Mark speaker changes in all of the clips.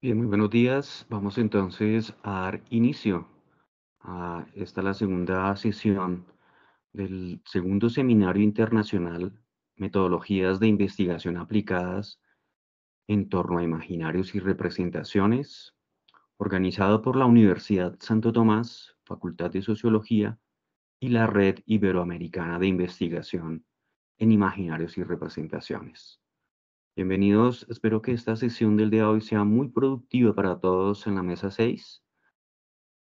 Speaker 1: Bien, muy buenos días. Vamos entonces a dar inicio a esta la segunda sesión del segundo seminario internacional Metodologías de Investigación Aplicadas en torno a Imaginarios y Representaciones, organizado por la Universidad Santo Tomás, Facultad de Sociología y la Red Iberoamericana de Investigación en Imaginarios y Representaciones. Bienvenidos, espero que esta sesión del día de hoy sea muy productiva para todos en la mesa 6.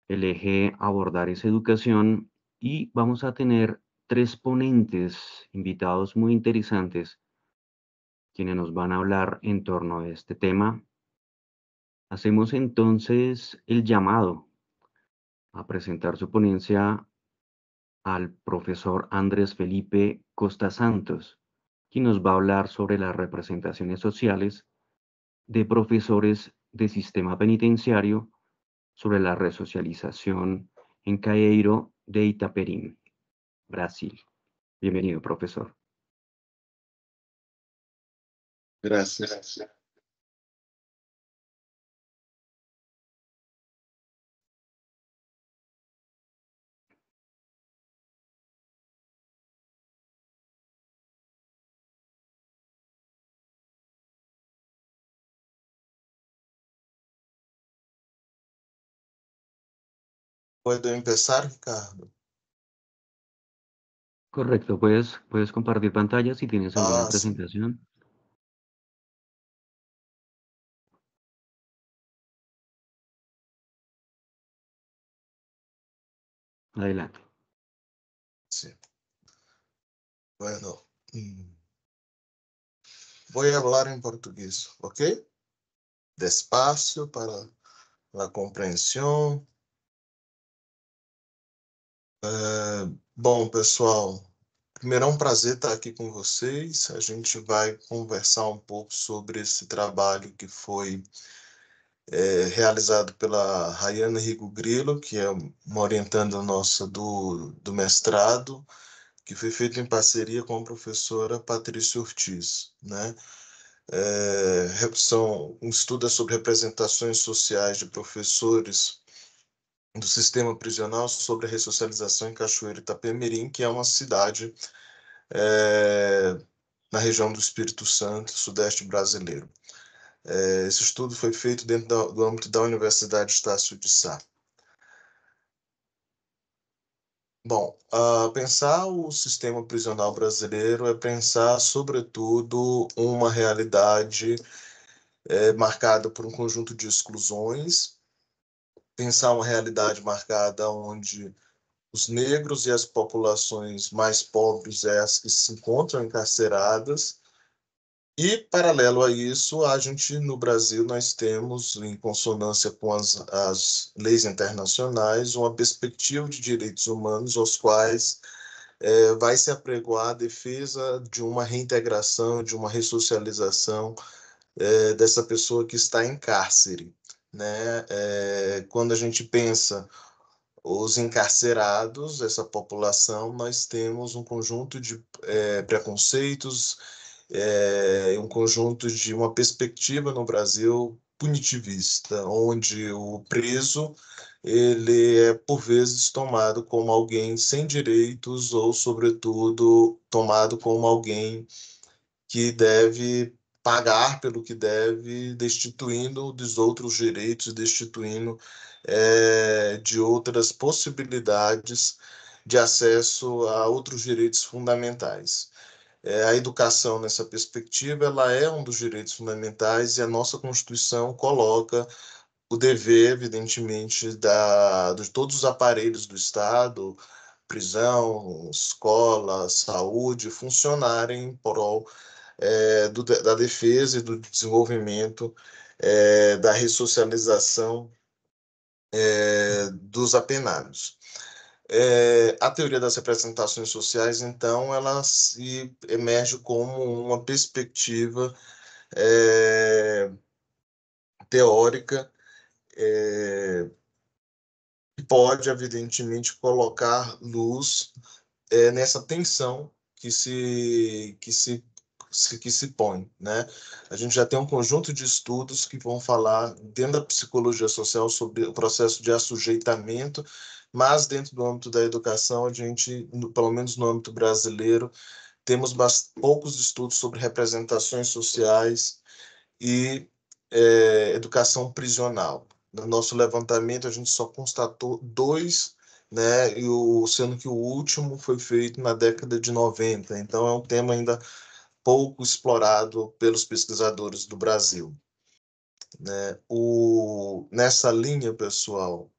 Speaker 1: El eje a abordar es educación y vamos a tener tres ponentes invitados muy interesantes quienes nos van a hablar en torno a este tema. Hacemos entonces el llamado a presentar su ponencia al profesor Andrés Felipe Costa Santos, quien nos va a hablar sobre las representaciones sociales de profesores de sistema penitenciario sobre la resocialización en Caeiro de Itaperim, Brasil. Bienvenido, profesor.
Speaker 2: Gracias. ¿Puedo empezar, Ricardo?
Speaker 1: Correcto, puedes compartir pantalla si tienes alguna
Speaker 2: Sí.
Speaker 1: presentación. Adelante.
Speaker 2: Sí. Bueno, voy a hablar en portugués, ¿ok? Despacio para la comprensión. Bom, pessoal, primeiro é um prazer estar aqui com vocês. A gente vai conversar um pouco sobre esse trabalho que foi realizado pela Rayana Rigo Grillo, que é uma orientanda nossa do mestrado, que foi feito em parceria com a professora Patrícia Ortiz, né? Um estudo sobre representações sociais de professores do sistema prisional sobre a ressocialização em Cachoeiro Itapemirim, que é uma cidade na região do Espírito Santo, sudeste brasileiro. Esse estudo foi feito dentro do âmbito da Universidade Estácio de Sá. Bom, pensar o sistema prisional brasileiro é pensar, sobretudo, uma realidade marcada por um conjunto de exclusões, pensar uma realidade marcada onde os negros e as populações mais pobres é as que se encontram encarceradas. E, paralelo a isso, a gente, no Brasil, nós temos, em consonância com as leis internacionais, uma perspectiva de direitos humanos aos quais vai se apregoar a defesa de uma reintegração, de uma ressocialização dessa pessoa que está em cárcere, né? Quando a gente pensa os encarcerados, essa população, nós temos um conjunto de preconceitos, um conjunto de uma perspectiva no Brasil punitivista, onde o preso ele é por vezes tomado como alguém sem direitos ou, sobretudo, tomado como alguém que deve pagar pelo que deve, destituindo dos outros direitos, destituindo de outras possibilidades de acesso a outros direitos fundamentais. A educação, nessa perspectiva, ela é um dos direitos fundamentais e a nossa Constituição coloca o dever, evidentemente, de todos os aparelhos do Estado, prisão, escola, saúde, funcionarem em prol da defesa e do desenvolvimento da ressocialização dos apenados. A teoria das representações sociais, então, ela se emerge como uma perspectiva teórica que pode, evidentemente, colocar luz nessa tensão que se que se põe, né? A gente já tem um conjunto de estudos que vão falar dentro da psicologia social sobre o processo de assujeitamento, mas dentro do âmbito da educação, a gente, pelo menos no âmbito brasileiro, temos poucos estudos sobre representações sociais e educação prisional. No nosso levantamento, a gente só constatou dois, né, sendo que o último foi feito na década de 90. Então, é um tema ainda pouco explorado pelos pesquisadores do Brasil, né? Nessa linha, pessoal,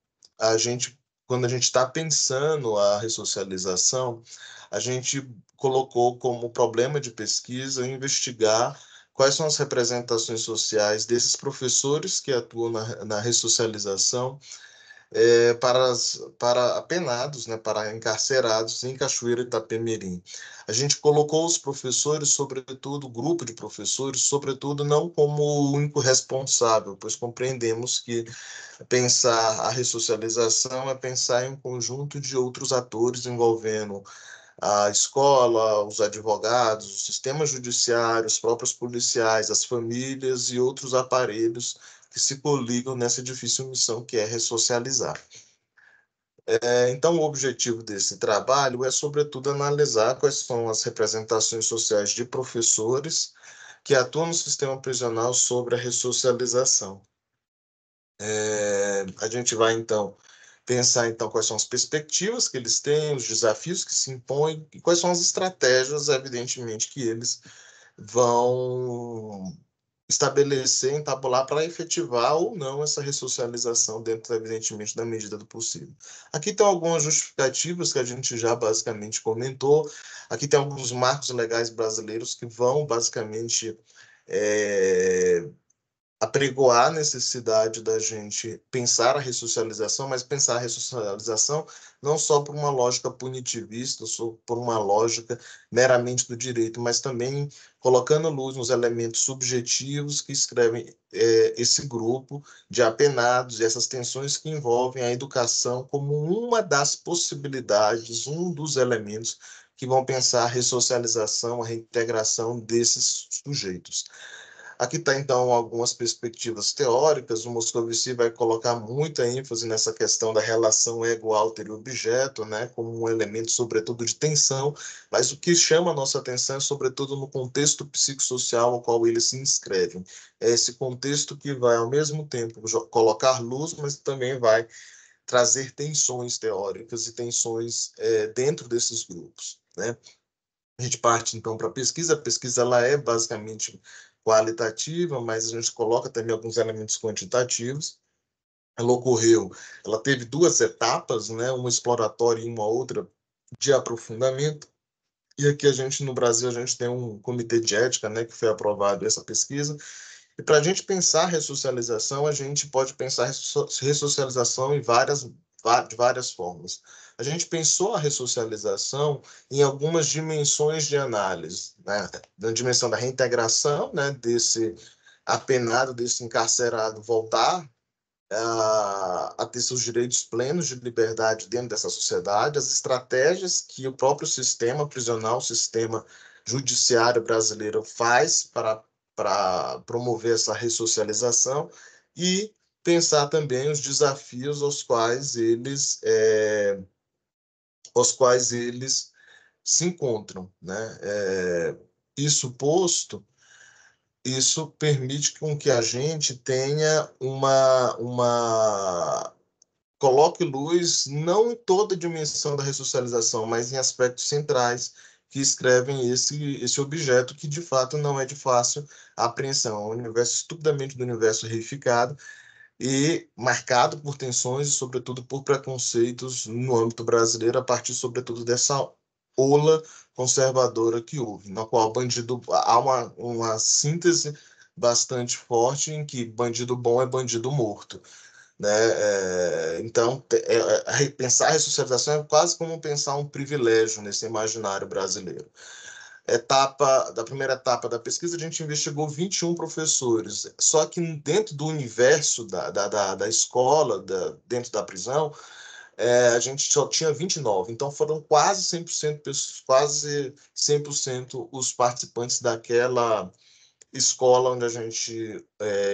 Speaker 2: quando a gente está pensando a ressocialização, a gente colocou como problema de pesquisa investigar quais são as representações sociais desses professores que atuam na ressocialização para apenados, né, para encarcerados em Cachoeira e Itapemirim. A gente colocou os professores, sobretudo, o grupo de professores, sobretudo, não como o único responsável, pois compreendemos que pensar a ressocialização é pensar em um conjunto de outros atores envolvendo a escola, os advogados, o sistema judiciário, os próprios policiais, as famílias e outros aparelhos que se coligam nessa difícil missão que é ressocializar. Então, o objetivo desse trabalho é, sobretudo, analisar quais são as representações sociais de professores que atuam no sistema prisional sobre a ressocialização. A gente vai, então, pensar quais são as perspectivas que eles têm, os desafios que se impõem e quais são as estratégias, evidentemente, que eles vão estabelecer, entabular para efetivar ou não essa ressocialização dentro, evidentemente, da medida do possível. Aqui estão algumas justificativas que a gente já basicamente comentou. Aqui tem alguns marcos legais brasileiros que vão basicamente apregoar a necessidade da gente pensar a ressocialização, mas pensar a ressocialização não só por uma lógica punitivista, só por uma lógica meramente do direito, mas também colocando luz nos elementos subjetivos que escrevem esse grupo de apenados e essas tensões que envolvem a educação como uma das possibilidades, um dos elementos que vão pensar a ressocialização, a reintegração desses sujeitos. Aqui está, então, algumas perspectivas teóricas. O Moscovici vai colocar muita ênfase nessa questão da relação ego-alter e objeto, né, como um elemento, sobretudo, de tensão, mas o que chama a nossa atenção é, sobretudo, no contexto psicossocial ao qual eles se inscrevem. É esse contexto que vai, ao mesmo tempo, colocar luz, mas também vai trazer tensões teóricas e tensões dentro desses grupos, né? A gente parte, então, para a pesquisa. A pesquisa ela é basicamente qualitativa, mas a gente coloca também alguns elementos quantitativos. Ela teve duas etapas, né? Uma exploratória e uma outra de aprofundamento. E aqui no Brasil, a gente tem um comitê de ética, né, que foi aprovado essa pesquisa. E para a gente pensar ressocialização, a gente pode pensar ressocialização de várias formas. A gente pensou a ressocialização em algumas dimensões de análise, né? Na dimensão da reintegração, né, desse apenado, desse encarcerado voltar a ter seus direitos plenos de liberdade dentro dessa sociedade, as estratégias que o próprio sistema prisional, o sistema judiciário brasileiro faz para promover essa ressocialização e pensar também os desafios aos quais eles se encontram, né? Isso posto, isso permite com que a gente tenha coloque luz não em toda a dimensão da ressocialização, mas em aspectos centrais que escrevem esse objeto que, de fato, não é de fácil apreensão. É um universo estupidamente do universo reificado e marcado por tensões e, sobretudo, por preconceitos no âmbito brasileiro, a partir, sobretudo, dessa ola conservadora que houve, na qual há uma síntese bastante forte em que bandido bom é bandido morto, né? Então, pensar a ressocialização é quase como pensar um privilégio nesse imaginário brasileiro. Da primeira etapa da pesquisa, a gente investigou 21 professores, só que dentro do universo da escola, dentro da prisão, a gente só tinha 29, então foram quase 100%, quase 100% os participantes daquela escola onde a gente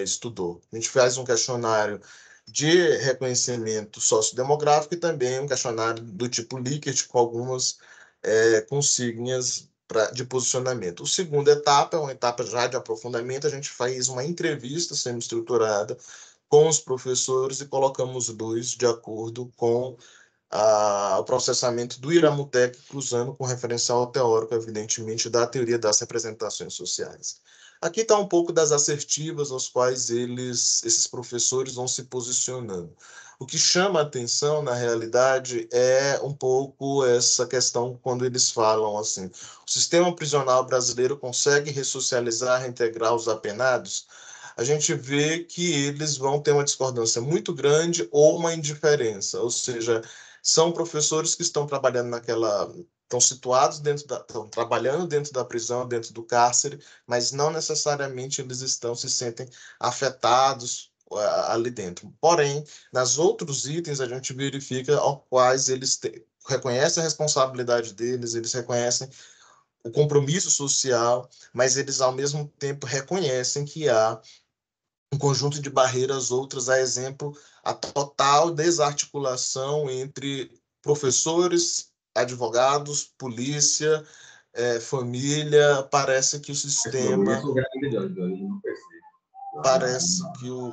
Speaker 2: estudou. A gente faz um questionário de reconhecimento sociodemográfico e também um questionário do tipo Likert com algumas consignas de posicionamento. A segunda etapa é uma etapa já de aprofundamento, a gente faz uma entrevista semi-estruturada com os professores e colocamos luz de acordo com o processamento do Iramutec, cruzando com referencial teórico, evidentemente, da teoria das representações sociais. Aqui está um pouco das assertivas aos quais esses professores vão se posicionando. O que chama a atenção, na realidade, é um pouco essa questão quando eles falam assim: o sistema prisional brasileiro consegue ressocializar, reintegrar os apenados? A gente vê que eles vão ter uma discordância muito grande ou uma indiferença, ou seja, são professores que estão trabalhando estão situados estão trabalhando dentro da prisão, dentro do cárcere, mas não necessariamente eles se sentem afetados ali dentro. Porém, nas outros itens a gente verifica ao quais reconhecem a responsabilidade deles, eles reconhecem o compromisso social, mas eles ao mesmo tempo reconhecem que há um conjunto de barreiras, outras, a exemplo, a total desarticulação entre professores, advogados, polícia, família. Parece que o sistema parece que o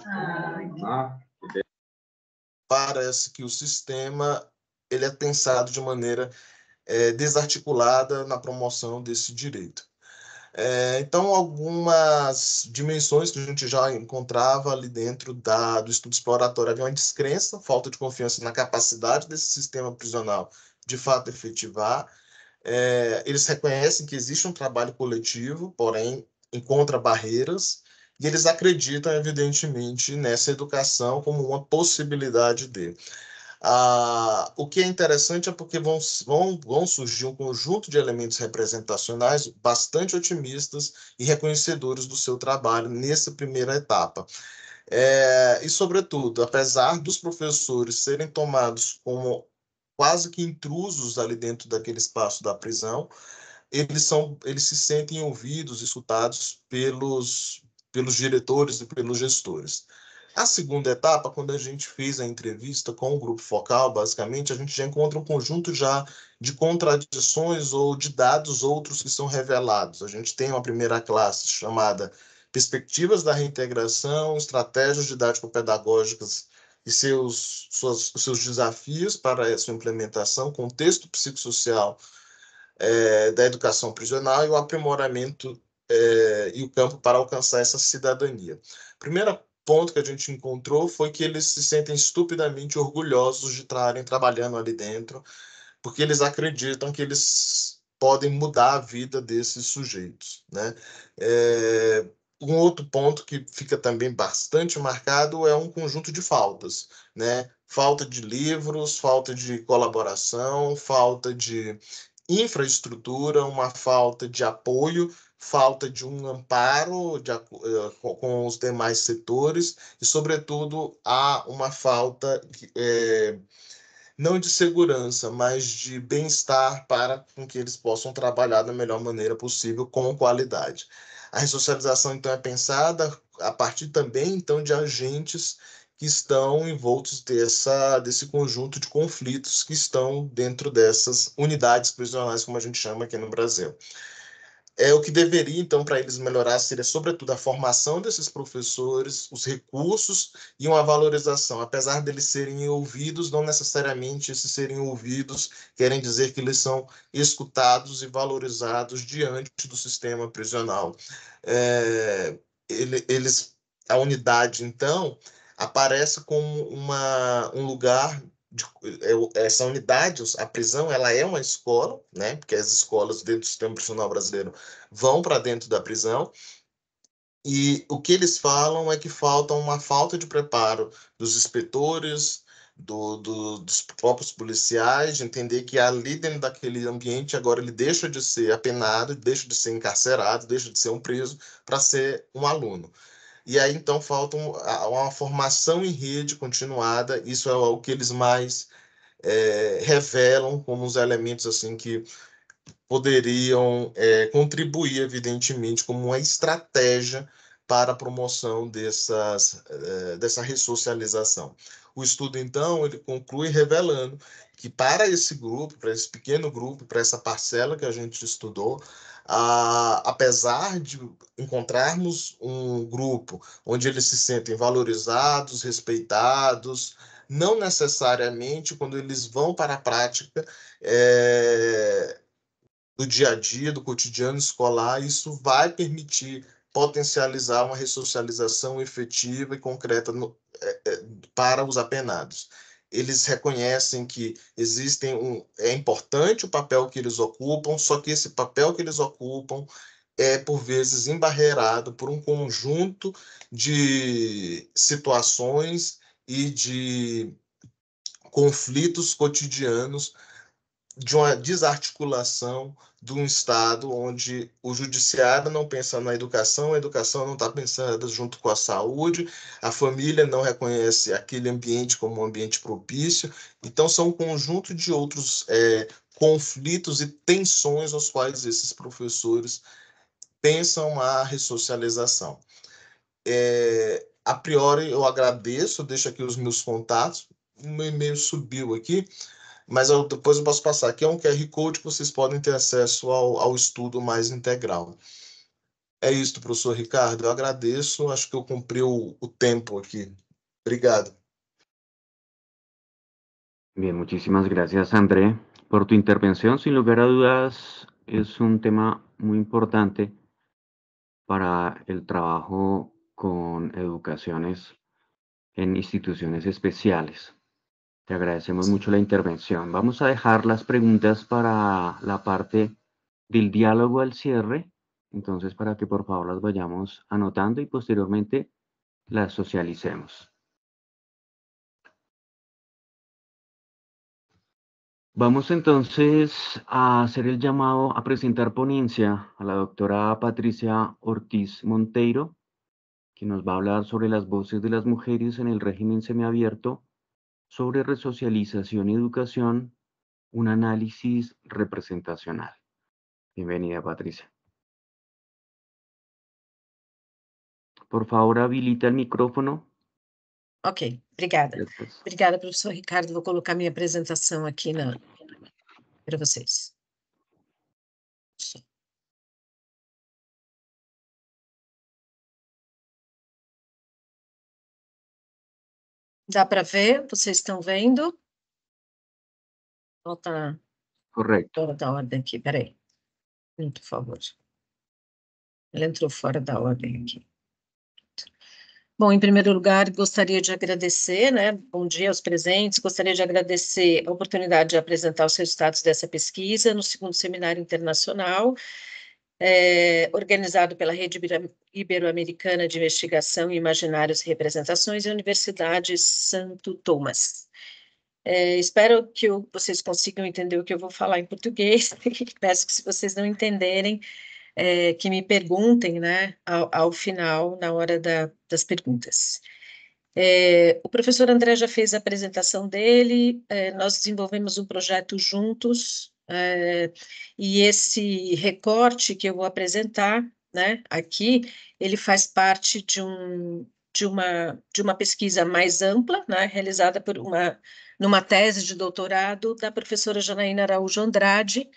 Speaker 2: parece que o sistema ele é pensado de maneira desarticulada na promoção desse direito. Então, algumas dimensões que a gente já encontrava ali dentro do estudo exploratório havia uma descrença, falta de confiança na capacidade desse sistema prisional de fato efetivar. Eles reconhecem que existe um trabalho coletivo, porém encontra barreiras, e eles acreditam, evidentemente, nessa educação como uma possibilidade de. O que é interessante é porque vão surgir um conjunto de elementos representacionais bastante otimistas e reconhecedores do seu trabalho nessa primeira etapa. E, sobretudo, apesar dos professores serem tomados como quase que intrusos ali dentro daquele espaço da prisão, eles se sentem ouvidos, escutados pelos diretores e pelos gestores. A segunda etapa, quando a gente fez a entrevista com o grupo focal, basicamente, a gente já encontra um conjunto já de contradições ou de dados outros que são revelados. A gente tem uma primeira classe chamada Perspectivas da Reintegração, Estratégias Didático-Pedagógicas e seus desafios para essa implementação, contexto psicossocial da educação prisional e o aprimoramento e o campo para alcançar essa cidadania. Primeiro ponto que a gente encontrou foi que eles se sentem estupidamente orgulhosos de estarem trabalhando ali dentro, porque eles acreditam que eles podem mudar a vida desses sujeitos, né? Um outro ponto que fica também bastante marcado é um conjunto de faltas, né? Falta de livros, falta de colaboração, falta de infraestrutura, uma falta de apoio, falta de um amparo com os demais setores e, sobretudo, há uma falta não de segurança, mas de bem-estar para que eles possam trabalhar da melhor maneira possível, com qualidade. A ressocialização, então, é pensada a partir também, então, de agentes que estão envoltos desse conjunto de conflitos que estão dentro dessas unidades prisionais, como a gente chama aqui no Brasil. O que deveria, então, para eles melhorar seria, sobretudo, a formação desses professores, os recursos e uma valorização. Apesar deles serem ouvidos, não necessariamente esses serem ouvidos querem dizer que eles são escutados e valorizados diante do sistema prisional. A unidade, então, aparece como um lugar essa unidade, a prisão, ela é uma escola, né? Porque as escolas dentro do sistema prisional brasileiro vão para dentro da prisão. E o que eles falam é que uma falta de preparo dos inspetores, dos próprios policiais, de entender que ali dentro daquele ambiente agora ele deixa de ser apenado, deixa de ser encarcerado, deixa de ser um preso para ser um aluno. E aí, então, falta uma formação em rede continuada, isso é o que eles mais revelam como os elementos assim que poderiam contribuir, evidentemente, como uma estratégia para a promoção dessa ressocialização. O estudo, então, ele conclui revelando que para esse grupo, para esse pequeno grupo, para essa parcela que a gente estudou, apesar de encontrarmos um grupo onde eles se sentem valorizados, respeitados, não necessariamente quando eles vão para a prática, do dia a dia, do cotidiano escolar, isso vai permitir potencializar uma ressocialização efetiva e concreta para os apenados. Eles reconhecem que é importante o papel que eles ocupam, só que esse papel que eles ocupam é, por vezes, embarreirado por um conjunto de situações e de conflitos cotidianos, de uma desarticulação de um Estado onde o judiciário não pensa na educação, a educação não está pensando junto com a saúde, a família não reconhece aquele ambiente como um ambiente propício. Então, são um conjunto de outros conflitos e tensões aos quais esses professores pensam a ressocialização. A priori, eu agradeço, deixo aqui os meus contatos, o meu e-mail subiu aqui, mas depois eu posso passar. Aqui é um QR Code que vocês podem ter acesso ao estudo mais integral. É isso, professor Ricardo. Eu agradeço. Acho que eu cumpri o tempo aqui. Obrigado.
Speaker 1: Bien, muchísimas gracias, André, por tu intervención. Sin lugar a dudas, es un tema muy importante para el trabajo con educaciones en instituciones especiales. Te agradecemos mucho la intervención. Vamos a dejar las preguntas para la parte del diálogo al cierre, entonces para que por favor las vayamos anotando y posteriormente las socialicemos. Vamos entonces a hacer el llamado a presentar ponencia a la doctora Patricia Ortiz Monteiro, que nos va a hablar sobre las voces de las mujeres en el régimen semiabierto, sobre resocialización y educación, un análisis representacional. Bienvenida, Patricia. Por favor, habilita el micrófono.
Speaker 3: Ok, obrigada.
Speaker 1: Gracias.
Speaker 3: Obrigada, professor Ricardo. Vou colocar minha apresentação aqui para vocês. Dá para ver? Vocês estão vendo? Volta
Speaker 1: Correcto.
Speaker 3: fora da ordem aqui, peraí. Por favor. Ela entrou fora da ordem aqui. Bom, em primeiro lugar, gostaria de agradecer, né? Bom dia aos presentes. Gostaria de agradecer a oportunidade de apresentar os resultados dessa pesquisa no segundo seminário internacional, organizado pela Rede Ibero-Americana de Investigação em Imaginários e Representações e a Universidade Santo Tomás. Espero que vocês consigam entender o que eu vou falar em português. Peço que, se vocês não entenderem, que me perguntem, né, ao final, na hora das perguntas. O professor André já fez a apresentação dele, nós desenvolvemos um projeto juntos, e esse recorte que eu vou apresentar, né, aqui, ele faz parte de uma pesquisa mais ampla, né, realizada numa tese de doutorado da professora Janaína Araújo Andrade,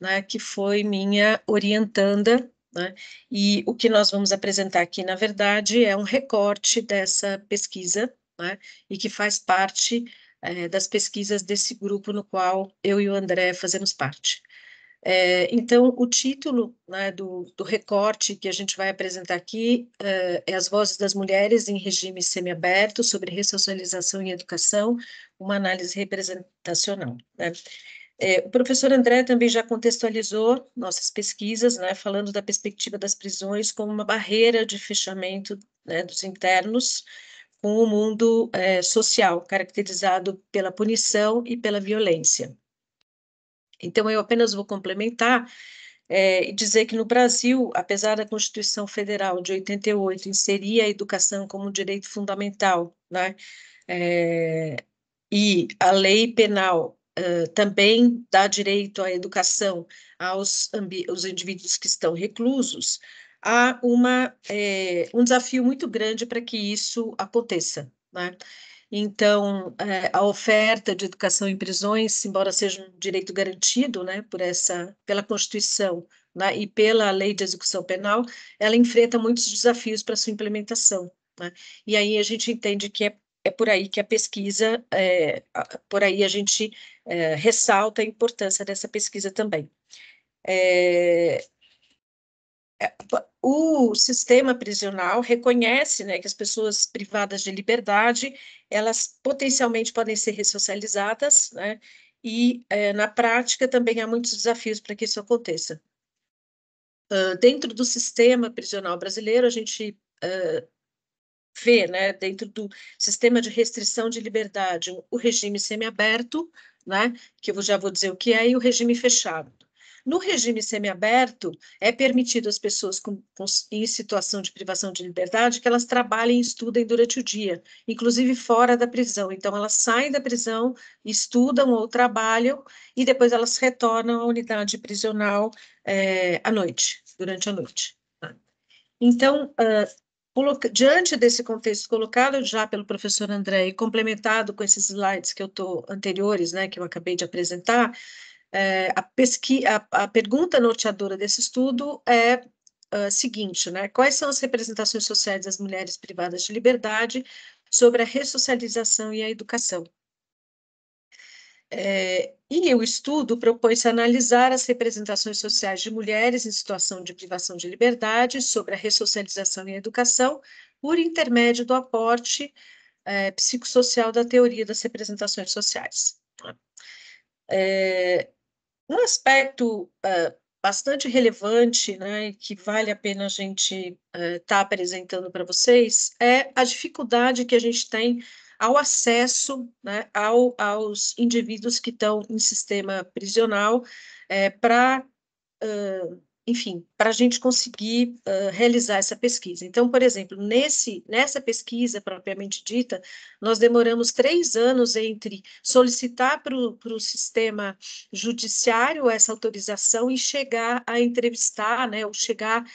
Speaker 3: né, que foi minha orientanda, né, e o que nós vamos apresentar aqui, na verdade, é um recorte dessa pesquisa, né, e que faz parte das pesquisas desse grupo no qual eu e o André fazemos parte. Então, o título, né, do recorte que a gente vai apresentar aqui é As Vozes das Mulheres em Regime Semiaberto sobre Ressocialização e Educação, uma análise representacional, né? O professor André também já contextualizou nossas pesquisas, né, falando da perspectiva das prisões como uma barreira de fechamento, né, dos internos com o mundo social, caracterizado pela punição e pela violência. Então, eu apenas vou complementar e dizer que no Brasil, apesar da Constituição Federal de 88 inserir a educação como um direito fundamental, né, e a lei penal também dá direito à educação aos indivíduos que estão reclusos, há um desafio muito grande para que isso aconteça, né? Então, a oferta de educação em prisões, embora seja um direito garantido, né, pela Constituição, né, e pela Lei de Execução Penal, ela enfrenta muitos desafios para sua implementação, né? E aí a gente entende que é por aí que a pesquisa, por aí a gente ressalta a importância dessa pesquisa também. O sistema prisional reconhece, né, que as pessoas privadas de liberdade, elas potencialmente podem ser ressocializadas, né, e na prática também há muitos desafios para que isso aconteça. Dentro do sistema prisional brasileiro, a gente vê, né, dentro do sistema de restrição de liberdade, o regime semiaberto, né, que eu já vou dizer o que é, e o regime fechado. No regime semiaberto, é permitido às pessoas em situação de privação de liberdade que elas trabalhem e estudem durante o dia, inclusive fora da prisão. Então, elas saem da prisão, estudam ou trabalham, e depois elas retornam à unidade prisional à noite, durante a noite. Tá? Então, diante desse contexto colocado já pelo professor André e complementado com esses slides que eu estou anteriores, né, que eu acabei de apresentar, a pergunta norteadora desse estudo é a seguinte, né, quais são as representações sociais das mulheres privadas de liberdade sobre a ressocialização e a educação? E o estudo propôs-se analisar as representações sociais de mulheres em situação de privação de liberdade sobre a ressocialização e a educação por intermédio do aporte psicossocial da teoria das representações sociais. Um aspecto bastante relevante, né, que vale a pena a gente estar apresentando para vocês, é a dificuldade que a gente tem ao acesso, né, aos indivíduos que estão em sistema prisional para enfim, para a gente conseguir realizar essa pesquisa. Então, por exemplo, nessa pesquisa propriamente dita, nós demoramos 3 anos entre solicitar para o sistema judiciário essa autorização e chegar a entrevistar, né, ou chegar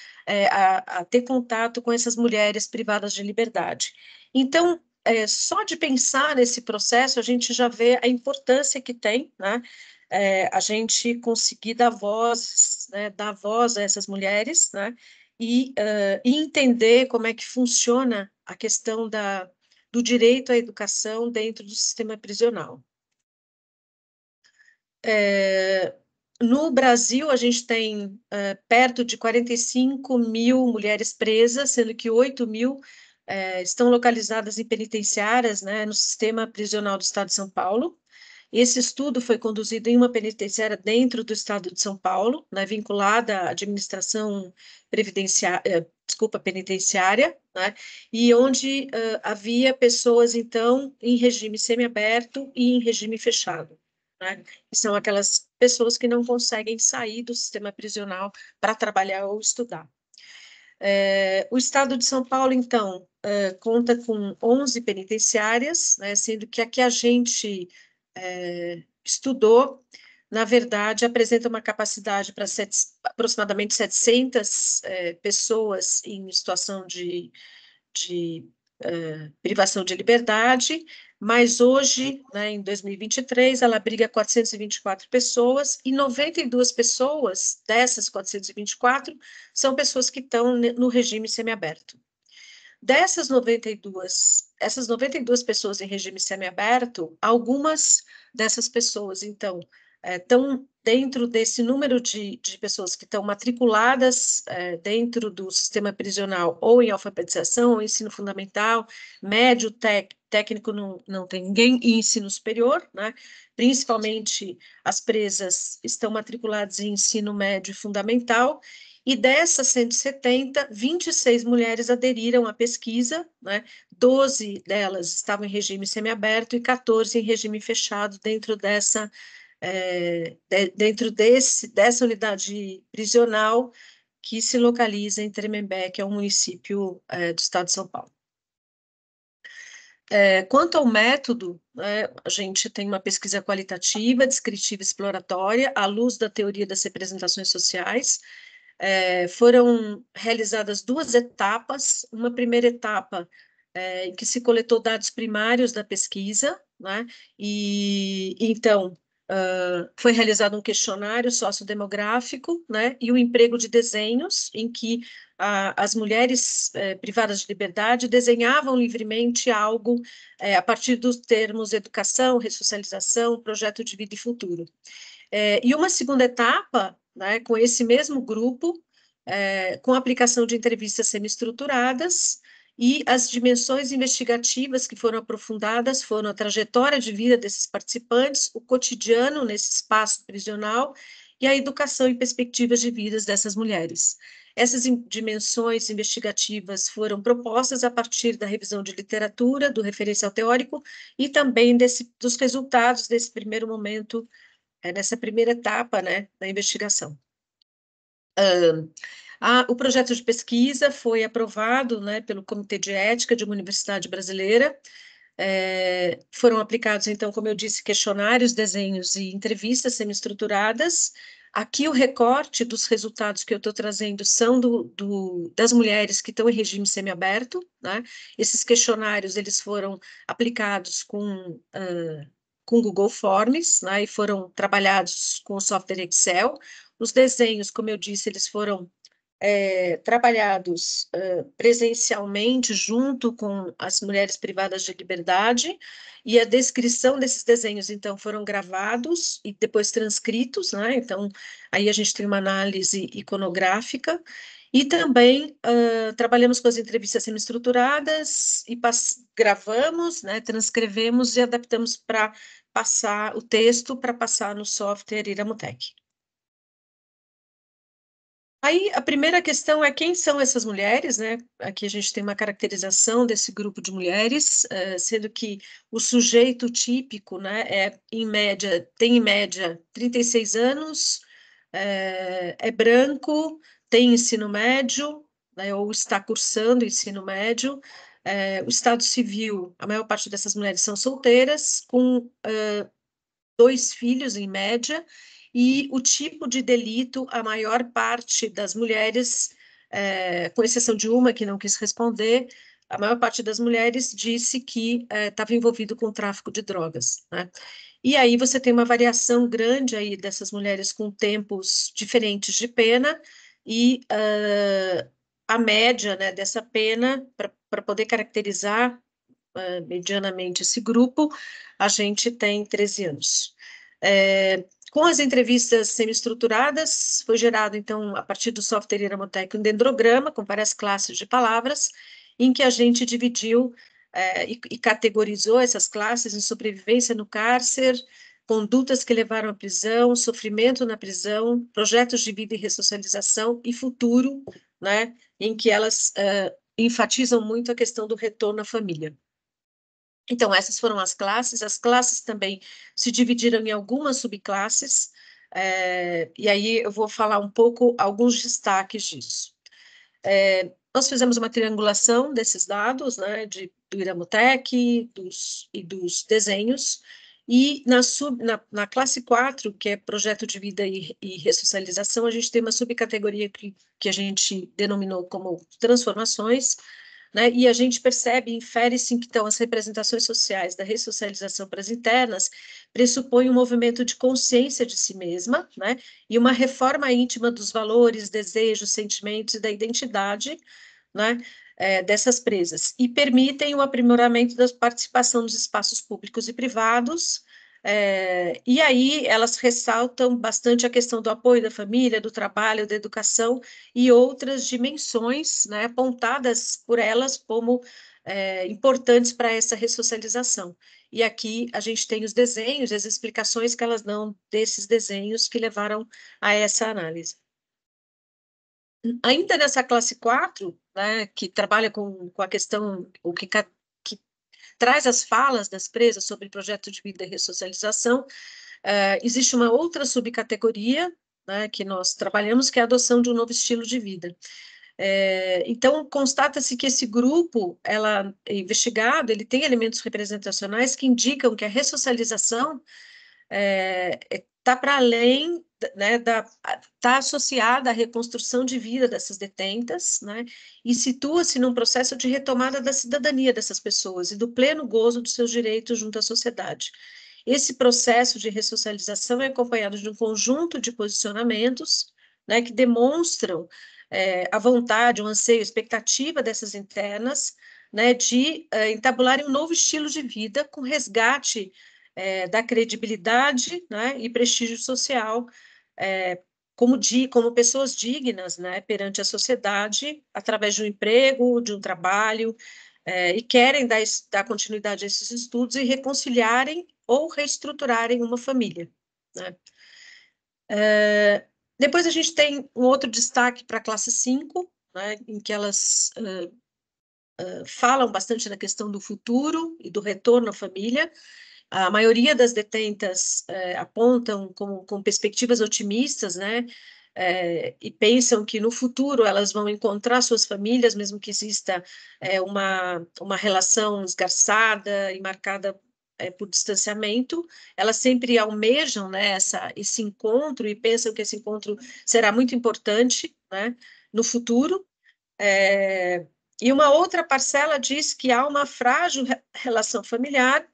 Speaker 3: a ter contato com essas mulheres privadas de liberdade. Então, só de pensar nesse processo, a gente já vê a importância que tem, né, a gente conseguir dar voz, né, dar voz a essas mulheres, né, e entender como é que funciona a questão do direito à educação dentro do sistema prisional. No Brasil, a gente tem perto de 45 mil mulheres presas, sendo que 8 mil estão localizadas em penitenciárias, né, no sistema prisional do Estado de São Paulo. Esse estudo foi conduzido em uma penitenciária dentro do Estado de São Paulo, né, vinculada à administração penitenciária, né, e onde havia pessoas, então, em regime semiaberto e em regime fechado, né, que são aquelas pessoas que não conseguem sair do sistema prisional para trabalhar ou estudar. O Estado de São Paulo, então, conta com 11 penitenciárias, né, sendo que a que a gente estudou, na verdade, apresenta uma capacidade para aproximadamente 700 pessoas em situação de privação de liberdade, mas hoje, né, em 2023, ela abriga 424 pessoas, e 92 pessoas dessas 424 são pessoas que estão no regime semiaberto. Essas 92 pessoas em regime semiaberto, algumas dessas pessoas, então, estão dentro desse número de pessoas que estão matriculadas dentro do sistema prisional, ou em alfabetização, ou ensino fundamental, médio, técnico não tem ninguém, e ensino superior, né? Principalmente as presas estão matriculadas em ensino médio fundamental, e dessas 170, 26 mulheres aderiram à pesquisa, né? 12 delas estavam em regime semiaberto e 14 em regime fechado dentro dessa dessa unidade prisional que se localiza em Tremembé, que é um município do estado de São Paulo. Quanto ao método, a gente tem uma pesquisa qualitativa, descritiva e exploratória, à luz da teoria das representações sociais. Foram realizadas 2 etapas. Uma primeira etapa em que se coletou dados primários da pesquisa, né? E então foi realizado um questionário sociodemográfico, né? E o emprego de desenhos, em que as mulheres privadas de liberdade desenhavam livremente algo a partir dos termos educação, ressocialização, projeto de vida e futuro. E uma segunda etapa, né, com esse mesmo grupo, com a aplicação de entrevistas semi-estruturadas, e as dimensões investigativas que foram aprofundadas foram a trajetória de vida desses participantes, o cotidiano nesse espaço prisional e a educação e perspectivas de vidas dessas mulheres. Essas dimensões investigativas foram propostas a partir da revisão de literatura, do referencial teórico e também dos resultados desse primeiro momento, nessa primeira etapa, né, da investigação. O projeto de pesquisa foi aprovado, né, pelo Comitê de Ética de uma universidade brasileira. Foram aplicados, então, como eu disse, questionários, desenhos e entrevistas semi-estruturadas. Aqui o recorte dos resultados que eu estou trazendo são das mulheres que estão em regime semiaberto, né? Esses questionários, eles foram aplicados com Google Forms, né, e foram trabalhados com o software Excel. Os desenhos, como eu disse, eles foram trabalhados presencialmente junto com as mulheres privadas de liberdade, e a descrição desses desenhos, então, foram gravados e depois transcritos, né? Então, aí a gente tem uma análise iconográfica, e também trabalhamos com as entrevistas semi-estruturadas e gravamos, né, transcrevemos e adaptamos para passar o texto para passar no software Iramutec. Aí, a primeira questão é quem são essas mulheres, né? Aqui a gente tem uma caracterização desse grupo de mulheres, sendo que o sujeito típico, né, tem em média 36 anos, é branco, tem ensino médio, né, ou está cursando ensino médio. O estado civil, a maior parte dessas mulheres são solteiras, com 2 filhos em média, e o tipo de delito, a maior parte das mulheres, com exceção de uma que não quis responder, a maior parte das mulheres disse que estava envolvido com tráfico de drogas, né? E aí você tem uma variação grande aí dessas mulheres com tempos diferentes de pena, e a média, né, dessa pena, para poder caracterizar medianamente esse grupo, a gente tem 13 anos. Com as entrevistas semi-estruturadas, foi gerado, então, a partir do software Iramutec, um dendrograma com várias classes de palavras, em que a gente dividiu e categorizou essas classes em sobrevivência no cárcere, condutas que levaram à prisão, sofrimento na prisão, projetos de vida e ressocialização e futuro, né, em que elas enfatizam muito a questão do retorno à família. Então, essas foram as classes também se dividiram em algumas subclasses, e aí eu vou falar um pouco, alguns destaques disso. Nós fizemos uma triangulação desses dados, né, do Iramutec e dos desenhos, e na classe 4, que é projeto de vida e ressocialização, a gente tem uma subcategoria que a gente denominou como transformações, né, e a gente percebe, infere-se que então as representações sociais da ressocialização para as internas pressupõem um movimento de consciência de si mesma, né, e uma reforma íntima dos valores, desejos, sentimentos e da identidade, né, dessas presas, e permitem o aprimoramento da participação nos espaços públicos e privados. E aí elas ressaltam bastante a questão do apoio da família, do trabalho, da educação e outras dimensões, né, apontadas por elas como importantes para essa ressocialização. E aqui a gente tem os desenhos, as explicações que elas dão desses desenhos que levaram a essa análise. Ainda nessa classe 4, né, que trabalha com a questão, que traz as falas das presas sobre projeto de vida e ressocialização, existe uma outra subcategoria, né, que nós trabalhamos, que é a adoção de um novo estilo de vida. Então, constata-se que esse grupo investigado, ele tem elementos representacionais que indicam que a ressocialização está para além, né, está associada à reconstrução de vida dessas detentas, né, e situa-se num processo de retomada da cidadania dessas pessoas e do pleno gozo dos seus direitos junto à sociedade. Esse processo de ressocialização é acompanhado de um conjunto de posicionamentos, né, que demonstram a vontade, o anseio, a expectativa dessas internas, né, de entabularem um novo estilo de vida com resgate da credibilidade, né, e prestígio social, como pessoas dignas, né, perante a sociedade, através de um emprego, de um trabalho, e querem dar continuidade a esses estudos e reconciliarem ou reestruturarem uma família, né. Depois a gente tem um outro destaque para a classe 5, né, em que elas falam bastante da questão do futuro e do retorno à família. A maioria das detentas apontam com perspectivas otimistas, né, e pensam que no futuro elas vão encontrar suas famílias, mesmo que exista uma relação esgarçada e marcada por distanciamento. Elas sempre almejam, né, esse encontro e pensam que esse encontro será muito importante, né, no futuro. E uma outra parcela diz que há uma frágil relação familiar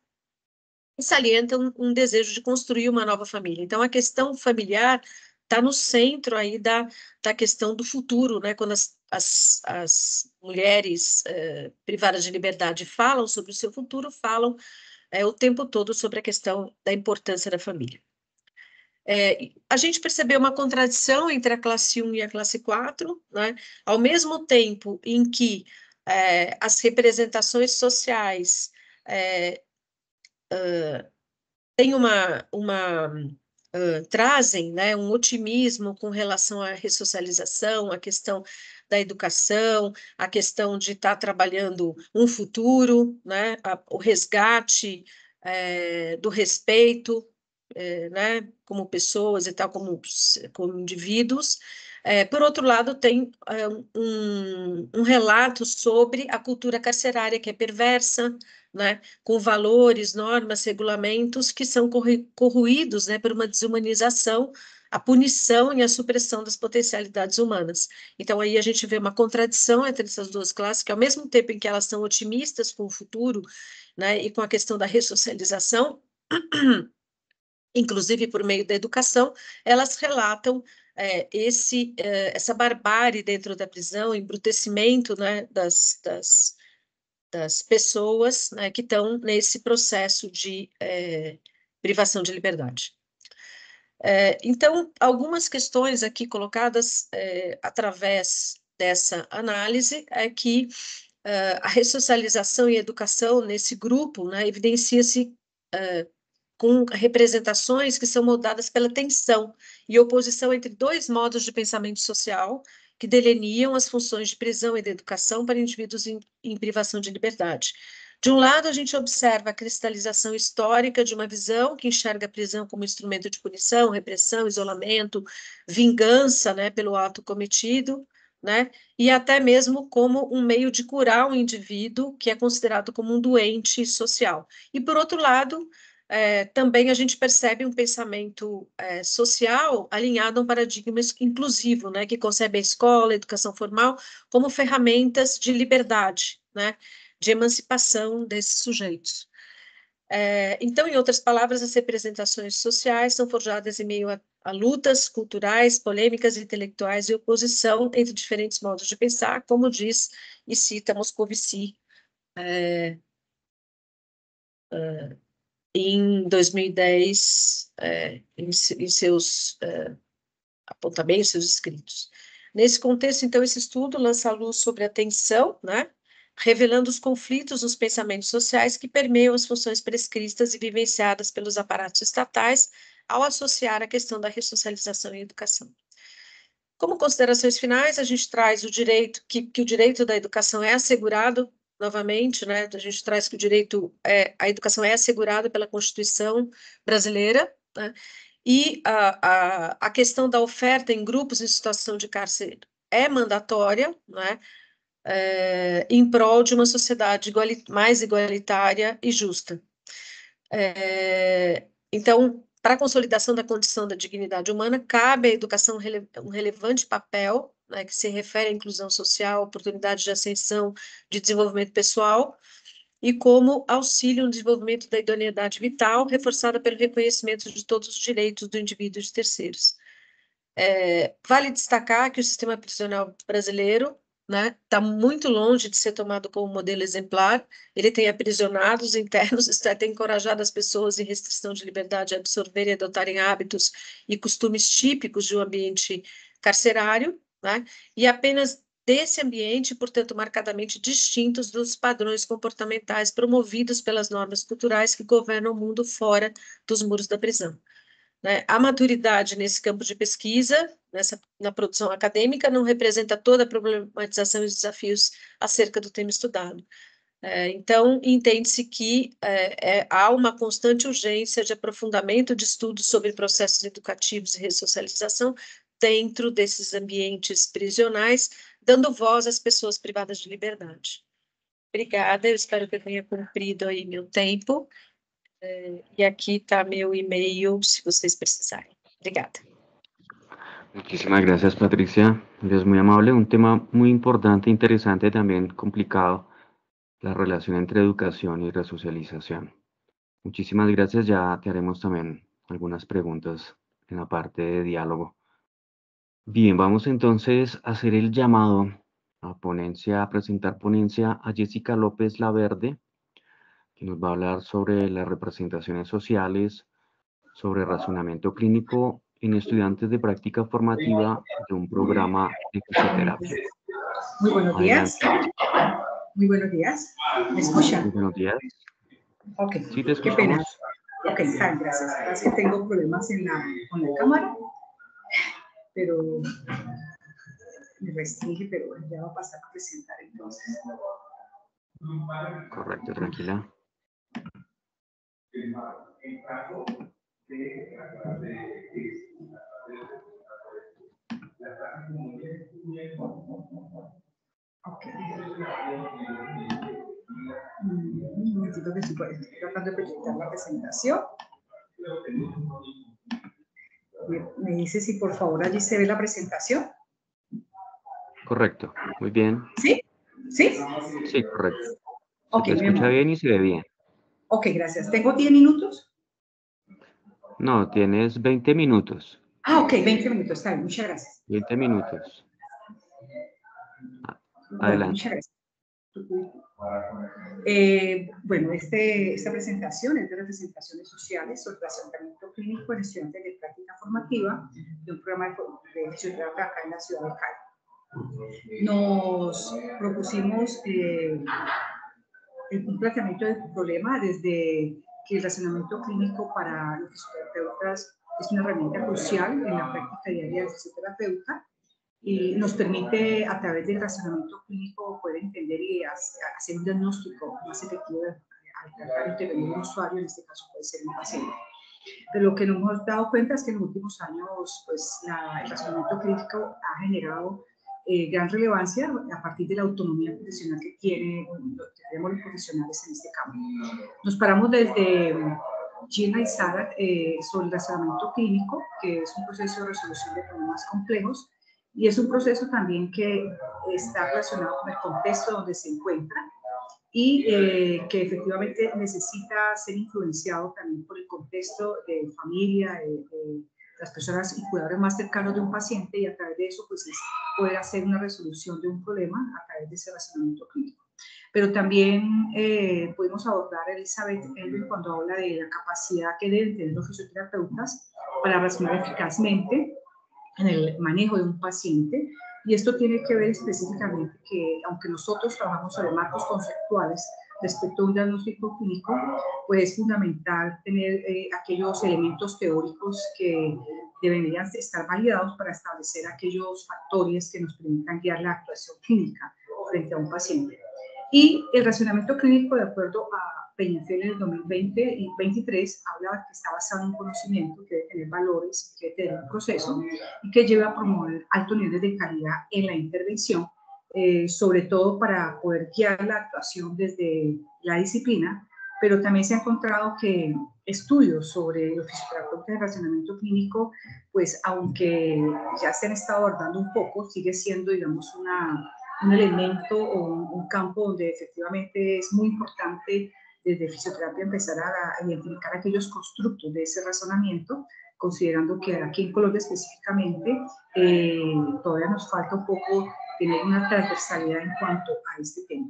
Speaker 3: e salienta um desejo de construir uma nova família. Então, a questão familiar está no centro aí da questão do futuro, né? Quando as mulheres privadas de liberdade falam sobre o seu futuro, falam o tempo todo sobre a questão da importância da família. A gente percebeu uma contradição entre a classe 1 e a classe 4, né? Ao mesmo tempo em que as representações sociais trazem, né, um otimismo com relação à ressocialização, a questão da educação, a questão de estar trabalhando um futuro, né, o resgate do respeito, né, como pessoas e tal, como indivíduos. Por outro lado, tem um relato sobre a cultura carcerária, que é perversa, né, com valores, normas, regulamentos que são corroídos, né, por uma desumanização, a punição e a supressão das potencialidades humanas. Então, aí a gente vê uma contradição entre essas duas classes, que ao mesmo tempo em que elas são otimistas com o futuro, né, e com a questão da ressocialização, inclusive por meio da educação, elas relatam essa barbárie dentro da prisão, embrutecimento, né, das pessoas, né, que estão nesse processo de privação de liberdade. Então, algumas questões aqui colocadas através dessa análise é que a ressocialização e a educação nesse grupo, né, evidencia-se com representações que são moldadas pela tensão e oposição entre dois modos de pensamento social que delineam as funções de prisão e de educação para indivíduos em privação de liberdade. De um lado, a gente observa a cristalização histórica de uma visão que enxerga a prisão como instrumento de punição, repressão, isolamento, vingança, né, pelo ato cometido, né, e até mesmo como um meio de curar um indivíduo que é considerado como um doente social. E, por outro lado, também a gente percebe um pensamento social alinhado a um paradigma inclusivo, né, que concebe a escola, a educação formal, como ferramentas de liberdade, né, de emancipação desses sujeitos. Então, em outras palavras, as representações sociais são forjadas em meio a lutas culturais, polêmicas intelectuais e oposição entre diferentes modos de pensar, como diz e cita Moscovici, em 2010, em seus apontamentos, seus escritos. Nesse contexto, então, esse estudo lança a luz sobre a tensão, né, revelando os conflitos nos pensamentos sociais que permeiam as funções prescritas e vivenciadas pelos aparatos estatais ao associar a questão da ressocialização e educação. Como considerações finais, a gente traz o direito, que o direito da educação é assegurado, novamente, né, a gente traz que a educação é assegurada pela Constituição brasileira, né, e a questão da oferta em grupos em situação de cárcere é mandatória, né, em prol de uma sociedade mais igualitária e justa. Então, para a consolidação da condição da dignidade humana, cabe à educação um relevante papel, né, que se refere à inclusão social, oportunidade de ascensão, de desenvolvimento pessoal, e como auxílio no desenvolvimento da idoneidade vital, reforçada pelo reconhecimento de todos os direitos do indivíduo e de terceiros. Vale destacar que o sistema prisional brasileiro, né, está muito longe de ser tomado como modelo exemplar. Ele tem aprisionados internos, isto é, tem encorajado as pessoas em restrição de liberdade a absorverem e adotarem hábitos e costumes típicos de um ambiente carcerário, né, e apenas desse ambiente, portanto, marcadamente distintos dos padrões comportamentais promovidos pelas normas culturais que governam o mundo fora dos muros da prisão. Né? A maturidade nesse campo de pesquisa, na produção acadêmica, não representa toda a problematização e os desafios acerca do tema estudado. Então, entende-se que há uma constante urgência de aprofundamento de estudos sobre processos educativos e ressocialização dentro desses ambientes prisionais, dando voz às pessoas privadas de liberdade. Obrigada, eu espero que eu tenha cumprido aí meu tempo. E aqui está meu e-mail, se vocês precisarem. Obrigada.
Speaker 1: Muchísimas gracias, Patricia. Eres muy amable. Un tema muy importante, interesante, también complicado, la relación entre educación y resocialización. Muchísimas gracias. Ya te haremos también algunas preguntas en la parte de diálogo. Bien, vamos entonces a hacer el llamado a presentar ponencia a Jessica López Laverde, que nos va a hablar sobre las representaciones sociales, sobre razonamiento clínico en estudiantes de práctica formativa de un programa de fisioterapia.
Speaker 4: Muy buenos días. Muy buenos días. ¿Me escuchan?
Speaker 1: Muy buenos días.
Speaker 4: Ok,
Speaker 1: Sí, te
Speaker 4: qué pena.
Speaker 1: escuchamos.
Speaker 4: Ok, gracias. Es que tengo problemas con la cámara, pero me restringe, pero bueno, ya va a pasar a presentar entonces.
Speaker 1: Correcto, tranquila.
Speaker 4: Ok. Un momentito que estoy tratando de proyectar la presentación. Me dice si por favor allí se ve la presentación.
Speaker 1: Correcto, muy bien.
Speaker 4: ¿Sí? ¿Sí?
Speaker 1: Sí, correcto.
Speaker 4: Ok,
Speaker 1: Se te escucha bien y se ve bien.
Speaker 4: Ok, gracias. ¿Tengo 10 minutos?
Speaker 1: No, tienes 20 minutos.
Speaker 4: Ah, ok, 20 minutos, está bien, muchas gracias.
Speaker 1: 20 minutos.
Speaker 4: Bueno,
Speaker 1: Adelante.
Speaker 4: muchas gracias. Bueno, esta presentación es de representaciones sociales sobre el asentamiento clínico en estudiantes de práctica formativa de un programa de fisioterapia acá en la ciudad de Cali. Nos propusimos un planteamiento del problema desde que el razonamiento clínico para los fisioterapeutas es una herramienta crucial en la práctica diaria del fisioterapeuta y nos permite a través del razonamiento clínico poder entender y hacer un diagnóstico más efectivo al tratar de intervenir un usuario, en este caso puede ser un paciente. Pero lo que nos hemos dado cuenta es que en los últimos años pues, el razonamiento clínico ha generado gran relevancia a partir de la autonomía profesional que tenemos los profesionales en este campo. Nos paramos desde Gina y Sara sobre el razonamiento clínico, que es un proceso de resolución de problemas complejos, y es un proceso también que está relacionado con el contexto donde se encuentra y que efectivamente necesita ser influenciado también por el contexto de familia, de las personas y cuidadores más cercanos de un paciente, y a través de eso pues es poder hacer una resolución de un problema a través de ese razonamiento clínico. Pero también podemos abordar a Elizabeth Elvin cuando habla de la capacidad que deben tener los fisioterapeutas para razonar eficazmente en el manejo de un paciente, y esto tiene que ver específicamente que aunque nosotros trabajamos sobre marcos conceptuales respecto a un diagnóstico clínico, pues es fundamental tener aquellos elementos teóricos que deberían estar validados para establecer aquellos factores que nos permitan guiar la actuación clínica frente a un paciente. Y el razonamiento clínico, de acuerdo a Peñafiel en el 2020 y 2023 habla que está basado en un conocimiento, que debe tener valores, que debe tener un proceso y que lleva a promover altos niveles de calidad en la intervención, sobre todo para poder guiar la actuación desde la disciplina, pero también se ha encontrado que estudios sobre los fisioterapeutas de relacionamiento clínico, pues aunque ya se han estado abordando un poco, sigue siendo, digamos, un elemento o un campo donde efectivamente es muy importante desde fisioterapia empezar a identificar aquellos constructos de ese razonamiento, considerando que aquí en Colombia específicamente todavía nos falta un poco tener una transversalidad en cuanto a este tema.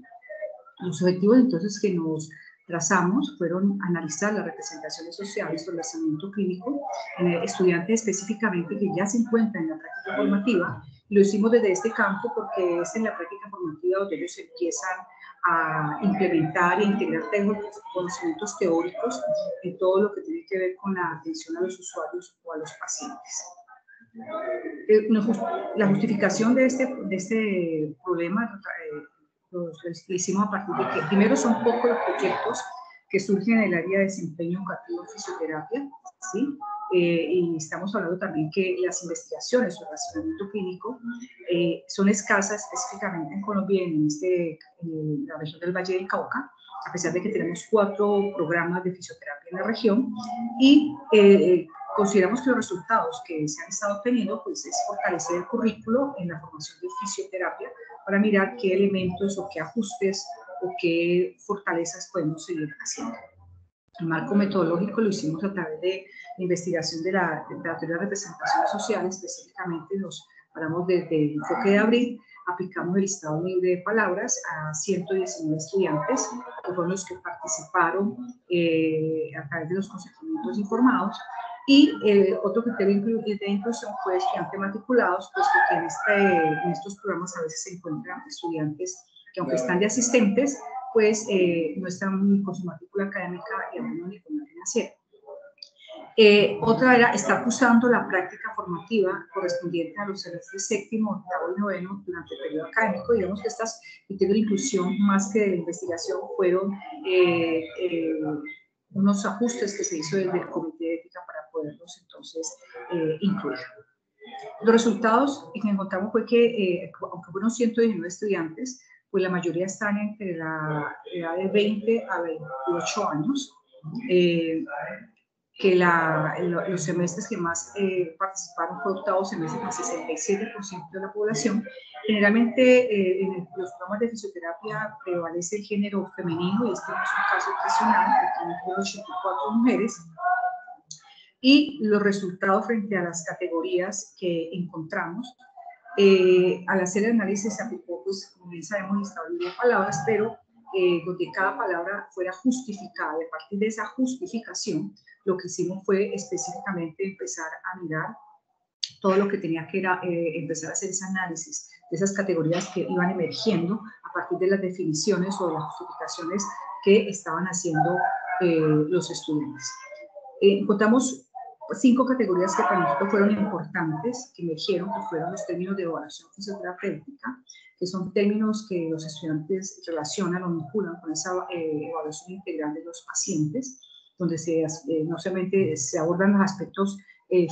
Speaker 4: Los objetivos entonces que nos trazamos fueron analizar las representaciones sociales o el razonamiento clínico en estudiantes específicamente que ya se encuentran en la práctica formativa. Lo hicimos desde este campo porque es en la práctica formativa donde ellos empiezan a implementar e integrar conocimientos teóricos en todo lo que tiene que ver con la atención a los usuarios o a los pacientes. La justificación de este problema lo hicimos a partir de que primero son pocos los proyectos que surgen en el área de desempeño educativo en fisioterapia, ¿sí? Y estamos hablando también que las investigaciones sobre razonamiento clínico son escasas, específicamente en Colombia, en la región del Valle del Cauca, a pesar de que tenemos 4 programas de fisioterapia en la región, y consideramos que los resultados que se han estado obteniendo pues, es fortalecer el currículo en la formación de fisioterapia para mirar qué elementos o qué ajustes o qué fortalezas podemos seguir haciendo. El marco metodológico lo hicimos a través de la investigación de la teoría de representaciones sociales, específicamente nos paramos desde el enfoque de abril, aplicamos el listado libre de palabras a 119 estudiantes, que fueron los que participaron a través de los consentimientos informados. Y otro criterio de inclusión fue estudiantes matriculados, puesto que en estos programas a veces se encuentran estudiantes que aunque están de asistentes, pues no están ni con su matrícula académica y aún no ni con la financiera. Otra era estar cursando la práctica formativa correspondiente a los semestres 7º, 8º y 9º durante el periodo académico. Digamos que estas criterios de inclusión, más que de investigación, fueron unos ajustes que se hizo desde el Comité de Ética para poderlos entonces incluir. Los resultados que encontramos fue que, aunque fueron 119 estudiantes, pues la mayoría están entre la edad de 20 a 28 años, que los semestres que más participaron fue octavo semestre con 67% de la población. Generalmente en los programas de fisioterapia prevalece el género femenino y este no es un caso excepcional, aquí fueron 84 mujeres. Y los resultados frente a las categorías que encontramos, al hacer el análisis se aplicó, pues, como bien sabemos, listado de palabras, pero donde cada palabra fuera justificada. Y a partir de esa justificación, lo que hicimos fue específicamente empezar a mirar todo lo que tenía que era empezar a hacer ese análisis de esas categorías que iban emergiendo a partir de las definiciones o de las justificaciones que estaban haciendo los estudiantes. Encontramos 5 categorías que para nosotros fueron importantes, que emergieron, que fueron los términos de evaluación fisioterapéutica, que son términos que los estudiantes relacionan o vinculan con esa evaluación integral de los pacientes, donde no solamente se abordan los aspectos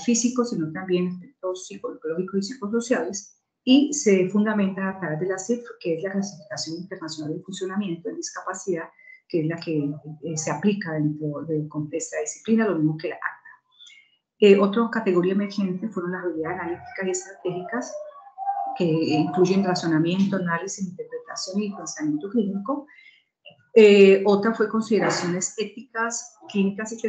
Speaker 4: físicos, sino también aspectos psicológicos y psicosociales, y se fundamentan a través de la CIF, que es la Clasificación Internacional de Funcionamiento de Discapacidad, que es la que se aplica dentro de esta disciplina, lo mismo que la ACTA. Otra categoría emergente fueron las habilidades analíticas y estratégicas, que incluyen razonamiento, análisis, interpretación y pensamiento clínico. Otra fue consideraciones éticas, clínicas y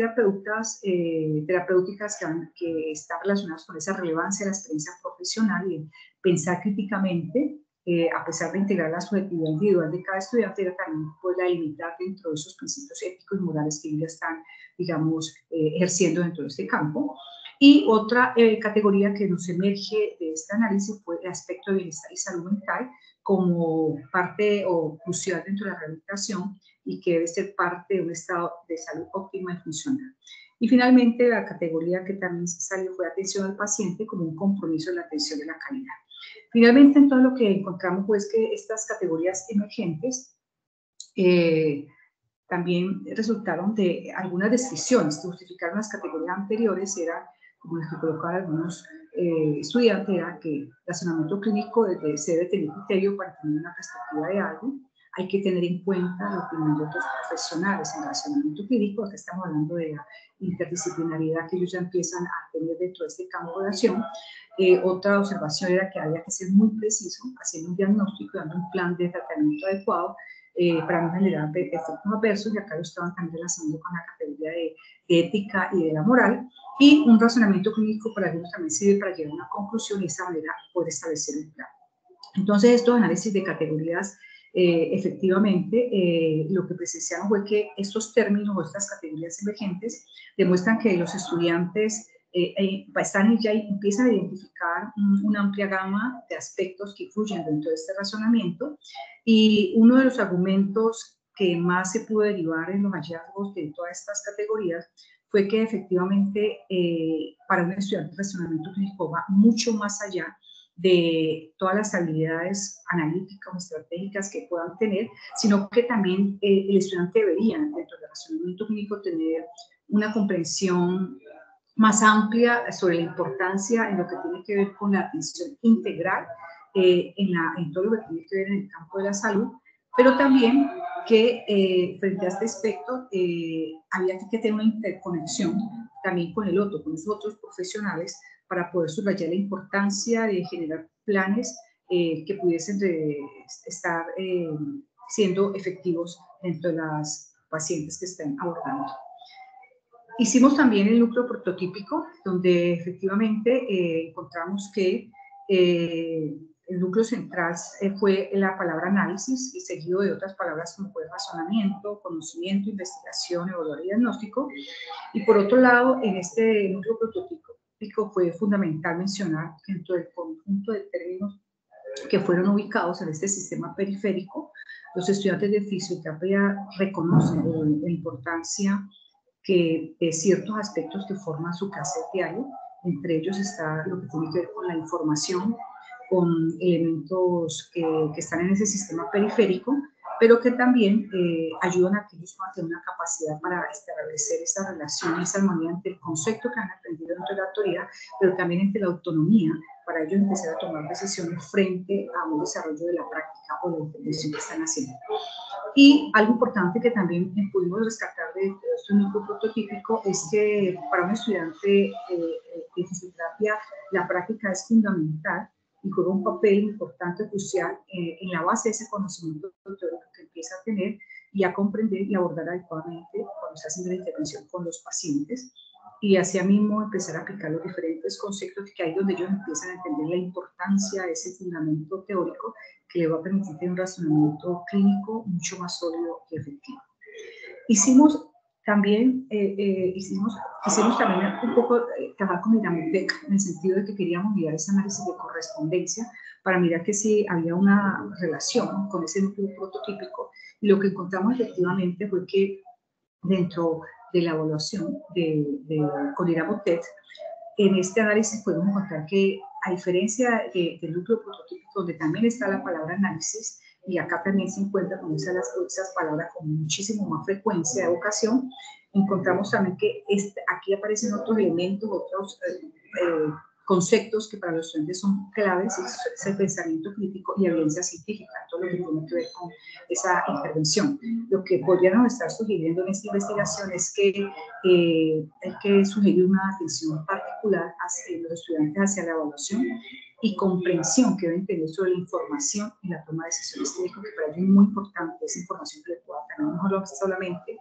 Speaker 4: terapéuticas que están relacionadas con esa relevancia de la experiencia profesional y pensar críticamente, a pesar de integrar la subjetividad individual de cada estudiante, era también poderla limitar dentro de esos principios éticos y morales que ya están, digamos, ejerciendo dentro de este campo. Y otra categoría que nos emerge de este análisis fue el aspecto de bienestar y salud mental como parte o crucial dentro de la rehabilitación y que debe ser parte de un estado de salud óptima y funcional. Y finalmente la categoría que también salió fue atención al paciente como un compromiso de la atención de la calidad. Finalmente, en todo lo que encontramos fue que estas categorías emergentes también resultaron de algunas descripciones que justificaron las categorías anteriores, era, como les que colocaban algunos estudiantes, era que el razonamiento clínico se debe tener criterio para tener una perspectiva de algo. Hay que tener en cuenta la opinión de otros profesionales en razonamiento clínico, que estamos hablando de la interdisciplinariedad que ellos ya empiezan a tener dentro de este campo de acción. Otra observación era que había que ser muy preciso, haciendo un diagnóstico y dando un plan de tratamiento adecuado para no generar efectos adversos, y acá lo estaban también relacionando con la categoría de ética y de la moral. Y un razonamiento clínico para algunos también sirve para llegar a una conclusión y de esa manera poder establecer un plan. Entonces, estos análisis de categorías, efectivamente, lo que presenciaron fue que estos términos o estas categorías emergentes demuestran que los estudiantes están ya empiezan a identificar una amplia gama de aspectos que influyen dentro de este razonamiento, y uno de los argumentos que más se pudo derivar en los hallazgos de todas estas categorías fue que efectivamente para un estudiante el razonamiento clínico va mucho más allá de todas las habilidades analíticas o estratégicas que puedan tener, sino que también el estudiante debería, dentro del razonamiento clínico, tener una comprensión más amplia sobre la importancia en lo que tiene que ver con la atención integral en todo lo que tiene que ver en el campo de la salud, pero también que frente a este aspecto había que tener una interconexión también con el otro, con los otros profesionales, para poder subrayar la importancia de generar planes que pudiesen estar siendo efectivos dentro de las pacientes que están abordando. Hicimos también el núcleo prototípico, donde efectivamente encontramos que el núcleo central fue la palabra análisis, y seguido de otras palabras como fue razonamiento, conocimiento, investigación, evaluación y diagnóstico. Y por otro lado, en este núcleo prototípico fue fundamental mencionar que dentro del conjunto de términos que fueron ubicados en este sistema periférico, los estudiantes de fisioterapia reconocen la importancia de ciertos aspectos que forman su quehacer diario. Entre ellos está lo que tiene que ver con la información, con elementos que están en ese sistema periférico, pero que también ayudan a que ellos puedan tener una capacidad para establecer esa relación, esa armonía entre el concepto que han aprendido dentro de la autoridad, pero también entre la autonomía, para ellos empezar a tomar decisiones frente a un desarrollo de la práctica o la intervención que están haciendo. Y algo importante que también pudimos rescatar de este núcleo prototípico es que para un estudiante de fisioterapia la práctica es fundamental y juega un papel importante, crucial, en la base de ese conocimiento teórico que empieza a tener y a comprender y abordar adecuadamente cuando se hace la intervención con los pacientes, y así mismo empezar a aplicar los diferentes conceptos que hay donde ellos empiezan a entender la importancia de ese fundamento teórico que le va a permitir tener un razonamiento clínico mucho más sólido y efectivo. Hicimos también un poco trabajar con Iramutec, en el sentido de que queríamos mirar ese análisis de correspondencia para mirar que si había una relación con ese núcleo prototípico, y lo que encontramos efectivamente fue que dentro de la evaluación con Iramutec, en este análisis podemos encontrar que, a diferencia del núcleo prototípico, donde también está la palabra análisis, y acá también se encuentra con esas palabras con muchísimo más frecuencia de evocación, encontramos también que aquí aparecen otros elementos, otros conceptos que para los estudiantes son claves, es el pensamiento crítico y evidencia científica, todo lo que tiene que ver con esa intervención. Lo que podríamos estar sugiriendo en esta investigación es que hay que sugerir una atención particular hacia los estudiantes hacia la evaluación y comprensión que deben tener sobre la información y la toma de decisiones técnicas, que para ellos es muy importante esa información que le pueda también no solamente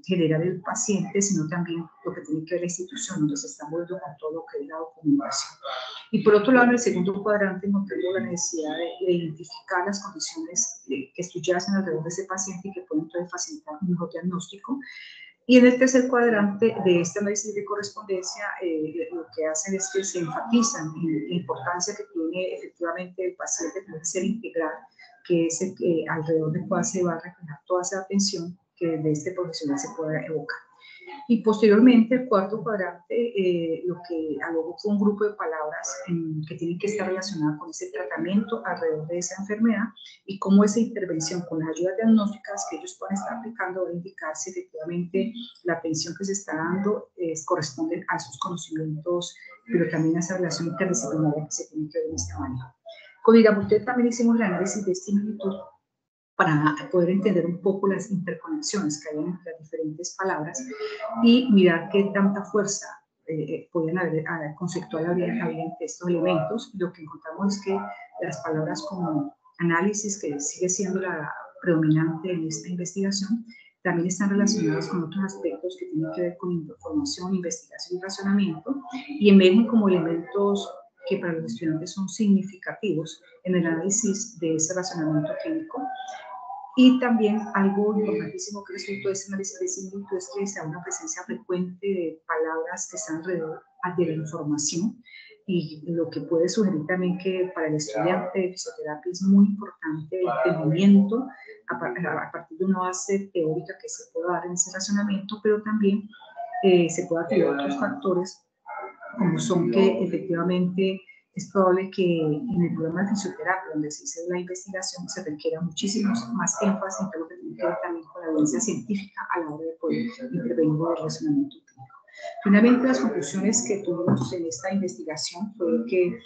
Speaker 4: generar el paciente, sino también lo que tiene que ver la institución donde se está moviendo con todo lo que es la documentación. Y por otro lado, en el segundo cuadrante encontramos la necesidad de identificar las condiciones que estudiasen alrededor de ese paciente y que pueden entonces facilitar un mejor diagnóstico. Y en el tercer cuadrante de este análisis de correspondencia, lo que hacen es que se enfatizan en la importancia que tiene efectivamente el paciente de ser integral, que es el que alrededor del cual se va a reflejar toda esa atención que de este profesional se pueda evocar. Y posteriormente, el cuarto cuadrante, lo que alogó fue un grupo de palabras que tienen que estar relacionadas con ese tratamiento alrededor de esa enfermedad y cómo esa intervención con las ayudas diagnósticas que ellos pueden estar aplicando va a indicar si efectivamente la atención que se está dando corresponde a sus conocimientos, pero también a esa relación interdisciplinaria que se tiene que ver en este manejo. Con Iraputé también hicimos el análisis de similitud para poder entender un poco las interconexiones que hay entre las diferentes palabras y mirar qué tanta fuerza podían haber conceptual había entre estos elementos. Lo que encontramos es que las palabras como análisis, que sigue siendo la predominante en esta investigación, también están relacionadas con otros aspectos que tienen que ver con información, investigación y razonamiento, y emergen como elementos que para los estudiantes son significativos en el análisis de ese razonamiento clínico. Y también algo importantísimo que resultó de ese análisis de similitud es que está una presencia frecuente de palabras que están alrededor de la información, y lo que puede sugerir también que para el estudiante de fisioterapia es muy importante el entendimiento a partir de una base teórica que se pueda dar en ese razonamiento, pero también se puede activar otros factores, como son que efectivamente es probable que en el programa de fisioterapia, donde se hizo la investigación, se requiera muchísimo más énfasis en todo lo que tiene que ver también con la evidencia científica a la hora de poder intervenir en el razonamiento clínico. Finalmente, las conclusiones que tuvimos en esta investigación fue que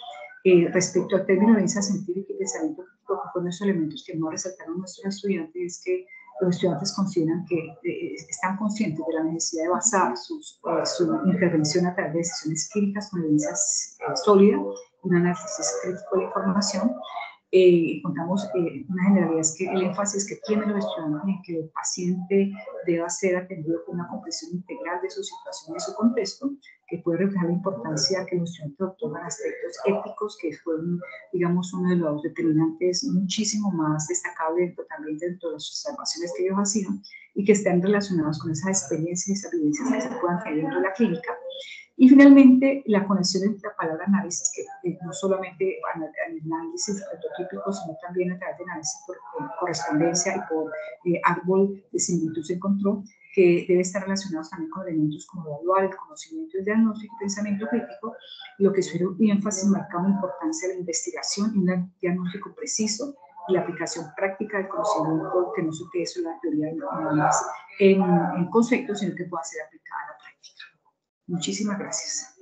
Speaker 4: respecto al término de evidencia científica y pensamiento crítico, que fueron esos elementos que no resaltaron nuestros estudiantes, es que los estudiantes consideran que están conscientes de la necesidad de basar su intervención a través de decisiones clínicas con evidencia sólida, un análisis crítico de la información. Encontramos una generalidad, es que el énfasis que tienen los estudiantes en que el paciente deba ser atendido con una comprensión integral de su situación y su contexto, que puede reflejar la importancia que los estudiantes obtengan aspectos éticos, que fueron, digamos, uno de los determinantes muchísimo más destacables también dentro de las observaciones que ellos hacían, y que estén relacionados con esas experiencias y esas vivencias que se puedan tener dentro de la clínica. Y finalmente, la conexión entre la palabra análisis, que no solamente análisis prototípico, sino también a través de análisis por correspondencia y por árbol de similitud se encontró, que debe estar relacionado también con elementos como evaluar el conocimiento, el diagnóstico y pensamiento crítico, lo que suele un énfasis marcado en la importancia de la investigación y un diagnóstico preciso y la aplicación práctica del conocimiento, que no se quede solo la teoría nada más en conceptos, sino que pueda ser aplicada a la práctica. Muchísimas gracias.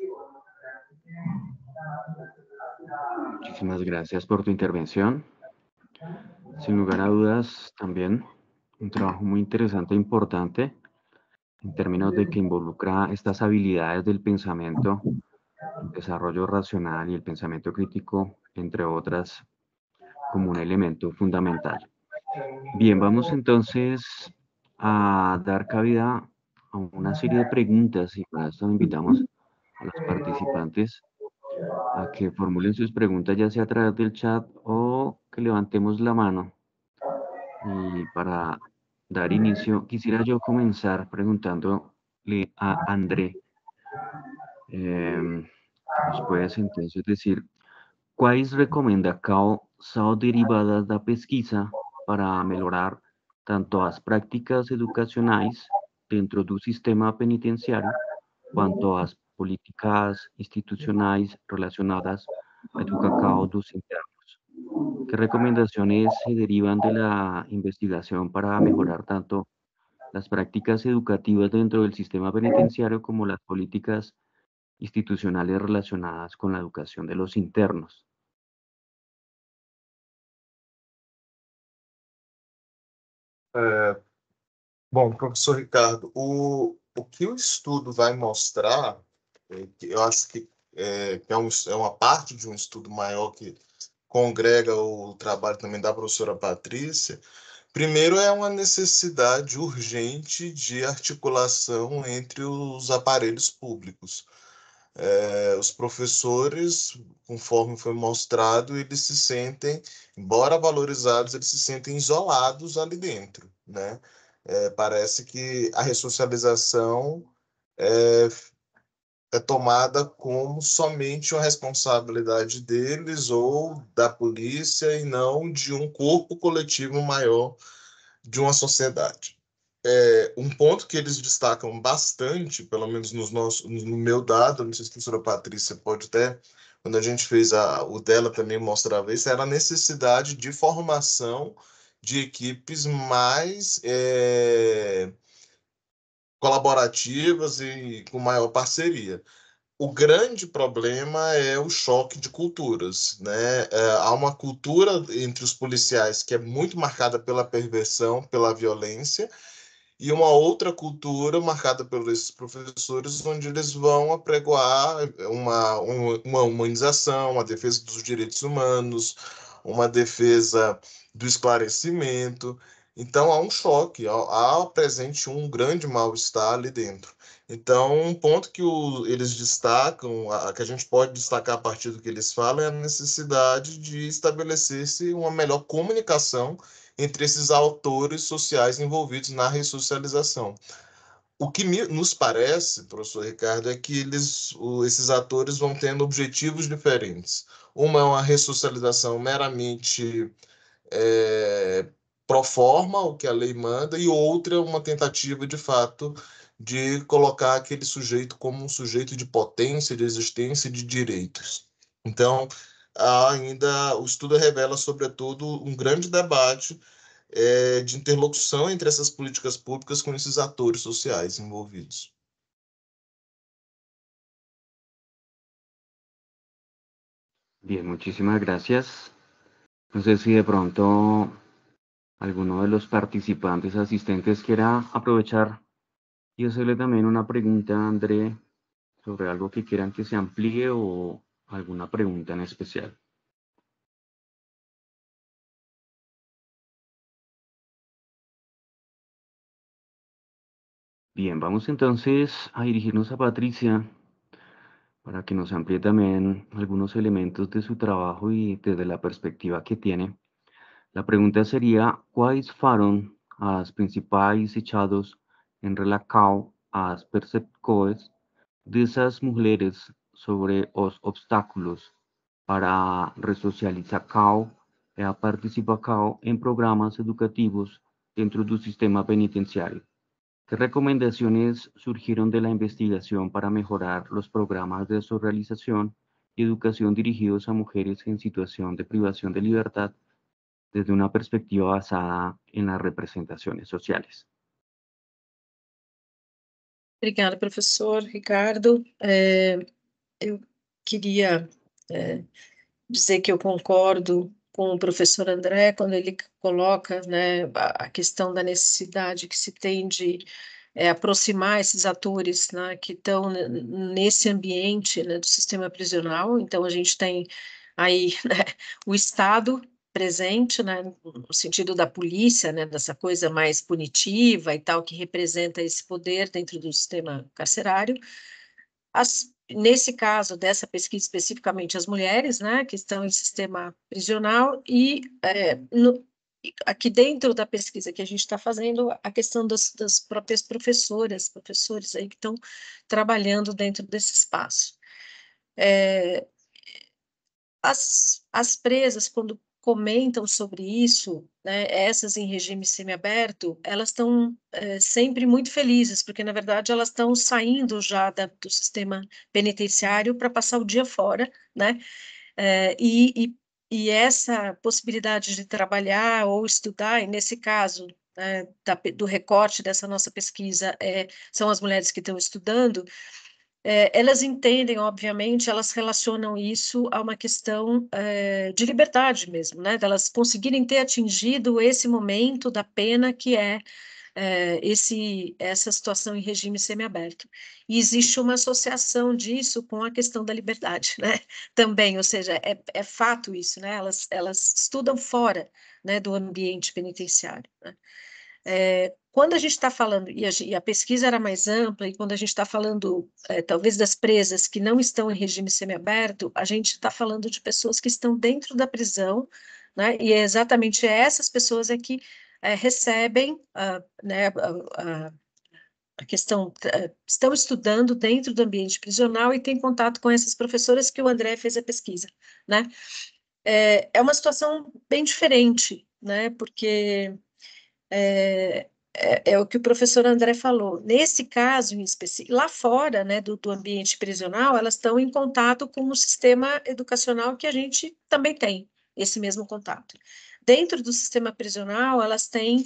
Speaker 1: Muchísimas gracias por tu intervención. Sin lugar a dudas, también un trabajo muy interesante e importante en términos de que involucra estas habilidades del pensamiento, el desarrollo racional y el pensamiento crítico, entre otras, como un elemento fundamental. Bien, vamos entonces a dar cabida a una serie de preguntas, y para esto invitamos a los participantes a que formulen sus preguntas, ya sea a través del chat o que levantemos la mano. Y para dar inicio, quisiera yo comenzar preguntándole a André. ¿Nos puedes entonces decir quais recomenda qual são derivadas da pesquisa para melhorar tanto as práticas educacionais dentro do sistema penitenciário, quanto as políticas institucionais relacionadas à educação dos internos? ¿Qué recomendaciones se derivan de la investigación para mejorar tanto las prácticas educativas dentro del sistema penitenciario como las políticas institucionales relacionadas con la educación de los internos?
Speaker 2: Bom, professor Ricardo, o que o estudo vai mostrar, que eu acho que é uma parte de um estudo maior que congrega o trabalho também da professora Patrícia, primeiro é uma necessidade urgente de articulação entre os aparelhos públicos. Os professores, conforme foi mostrado, eles se sentem, embora valorizados, eles se sentem isolados ali dentro, né? Parece que a ressocialização é tomada como somente uma responsabilidade deles ou da polícia e não de um corpo coletivo maior de uma sociedade. um ponto que eles destacam bastante, pelo menos no meu dado, não sei se a professora Patrícia pode até, quando a gente fez o dela também mostrava isso, era a necessidade de formação de equipes mais colaborativas e com maior parceria. O grande problema é o choque de culturas, né? Há uma cultura entre os policiais que é muito marcada pela perversão, pela violência, e uma outra cultura marcada pelos professores, onde eles vão apregoar uma humanização, uma defesa dos direitos humanos, uma defesa do esclarecimento. Então, há um choque, há presente um grande mal-estar ali dentro. Então, um ponto que eles destacam, que a gente pode destacar a partir do que eles falam, é a necessidade de estabelecer-se uma melhor comunicação entre esses autores sociais envolvidos na ressocialização. O que nos parece, professor Ricardo, é que esses atores vão tendo objetivos diferentes. Uma é uma ressocialização meramente pro forma, o que a lei manda, e outra é uma tentativa, de fato, de colocar aquele sujeito como um sujeito de potência, de existência e de direitos. Então, o estudo revela, sobretudo, um grande debate de interlocução entre essas políticas públicas com esses atores sociais envolvidos.
Speaker 1: Bien, muchísimas gracias. No sé si de pronto alguno de los participantes asistentes quiera aprovechar y hacerle también una pregunta a André sobre algo que quieran que se amplíe o alguna pregunta en especial. Bien, vamos entonces a dirigirnos a Patricia para que nos amplíe también algunos elementos de su trabajo y desde la perspectiva que tiene. La pregunta sería, quais foram as principais echados em relação às percepções dessas mulheres sobre os obstáculos para a ressocialização e a participação em programas educativos dentro do sistema penitenciário? ¿Qué recomendaciones surgieron de la investigación para mejorar los programas de socialización y educación dirigidos a mujeres en situación de privación de libertad desde una perspectiva basada en las representaciones sociales?
Speaker 3: Obrigada, professor Ricardo. Eu queria dizer que eu concordo com o professor André quando ele coloca, né, a questão da necessidade que se tem de aproximar esses atores, né, que estão nesse ambiente, né, do sistema prisional. Então, a gente tem aí, né, o Estado presente, né, no sentido da polícia, né, dessa coisa mais punitiva e tal, que representa esse poder dentro do sistema carcerário. Nesse caso dessa pesquisa especificamente, as mulheres, né, que estão em sistema prisional, e aqui dentro da pesquisa que a gente está fazendo, a questão das próprias professores aí que estão trabalhando dentro desse espaço. As presas, quando comentam sobre isso, né, essas em regime semiaberto, elas estão sempre muito felizes, porque, na verdade, elas estão saindo já do sistema penitenciário para passar o dia fora, né, e essa possibilidade de trabalhar ou estudar, e nesse caso, do recorte dessa nossa pesquisa, são as mulheres que estão estudando. Elas entendem, obviamente, elas relacionam isso a uma questão de liberdade mesmo, né? Delas conseguirem ter atingido esse momento da pena que é essa situação em regime semiaberto. E existe uma associação disso com a questão da liberdade, né? Também, ou seja, é fato isso, né? Elas estudam fora, né, do ambiente penitenciário, né? Quando a gente está falando, e a pesquisa era mais ampla, e quando a gente está falando, talvez, das presas que não estão em regime semiaberto, a gente está falando de pessoas que estão dentro da prisão, né, e é exatamente essas pessoas que recebem, né, a questão, estão estudando dentro do ambiente prisional e têm contato com essas professoras que o André fez a pesquisa, né? É uma situação bem diferente, né, porque é o que o professor André falou. Nesse caso em específico, lá fora, né, do ambiente prisional, elas estão em contato com o sistema educacional que a gente também tem esse mesmo contato. Dentro do sistema prisional, elas têm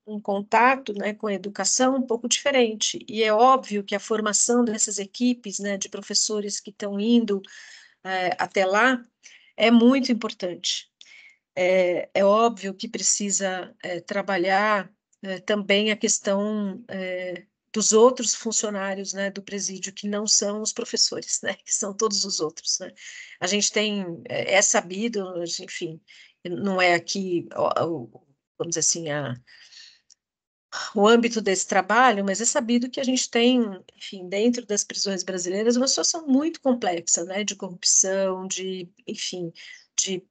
Speaker 3: um contato, né, com a educação um pouco diferente. E é óbvio que a formação dessas equipes, né, de professores que estão indo até lá é muito importante. É óbvio que precisa trabalhar também a questão dos outros funcionários, né, do presídio, que não são os professores, né, que são todos os outros, né. A gente tem, é sabido, enfim, não é aqui, vamos dizer assim, o âmbito desse trabalho, mas é sabido que a gente tem, enfim, dentro das prisões brasileiras, uma situação muito complexa, né, de corrupção, enfim, de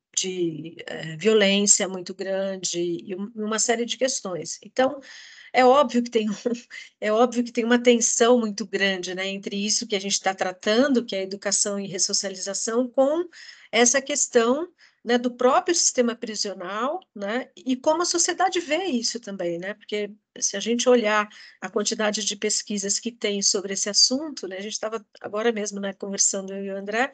Speaker 3: violência muito grande e uma série de questões. Então, é óbvio que tem, é óbvio que tem uma tensão muito grande, né, entre isso que a gente está tratando, que é a educação e ressocialização, com essa questão, né, do próprio sistema prisional, né, e como a sociedade vê isso também, né, porque se a gente olhar a quantidade de pesquisas que tem sobre esse assunto, né, a gente estava agora mesmo, né, conversando eu e o André,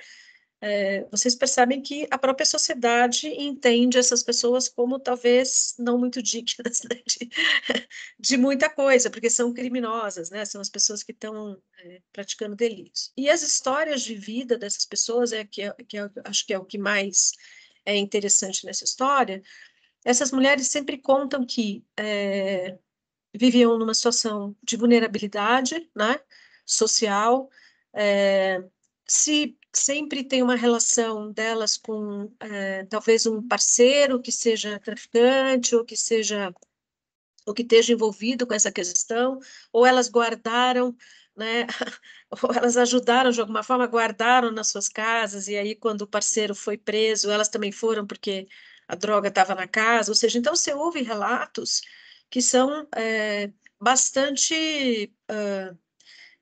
Speaker 3: vocês percebem que a própria sociedade entende essas pessoas como talvez não muito dignas, né, de muita coisa, porque são criminosas, né, são as pessoas que estão praticando delitos. E as histórias de vida dessas pessoas acho que é o que mais é interessante nessa história. Essas mulheres sempre contam que viviam numa situação de vulnerabilidade, né, social, se sempre tem uma relação delas com talvez um parceiro que seja traficante ou que esteja envolvido com essa questão, ou elas guardaram, né, ou elas ajudaram de alguma forma, guardaram nas suas casas, e aí quando o parceiro foi preso, elas também foram porque a droga estava na casa, ou seja, então você ouve relatos que são bastante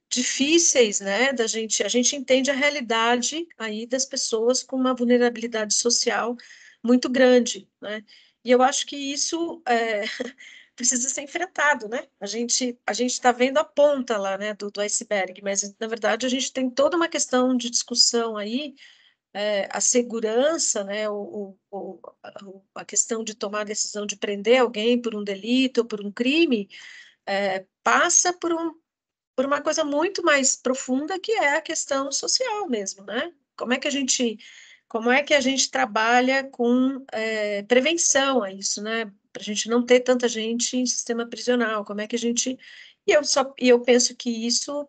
Speaker 3: difíceis, né, a gente entende a realidade aí das pessoas com uma vulnerabilidade social muito grande, né, e eu acho que isso precisa ser enfrentado, né, a gente está vendo a ponta lá, né, do iceberg, mas na verdade a gente tem toda uma questão de discussão aí, a segurança, né, a questão de tomar a decisão de prender alguém por um delito ou por um crime, passa por uma coisa muito mais profunda, que é a questão social mesmo, né? Como é que a gente trabalha com prevenção a isso, né? Para a gente não ter tanta gente em sistema prisional, como é que a gente... E eu penso que isso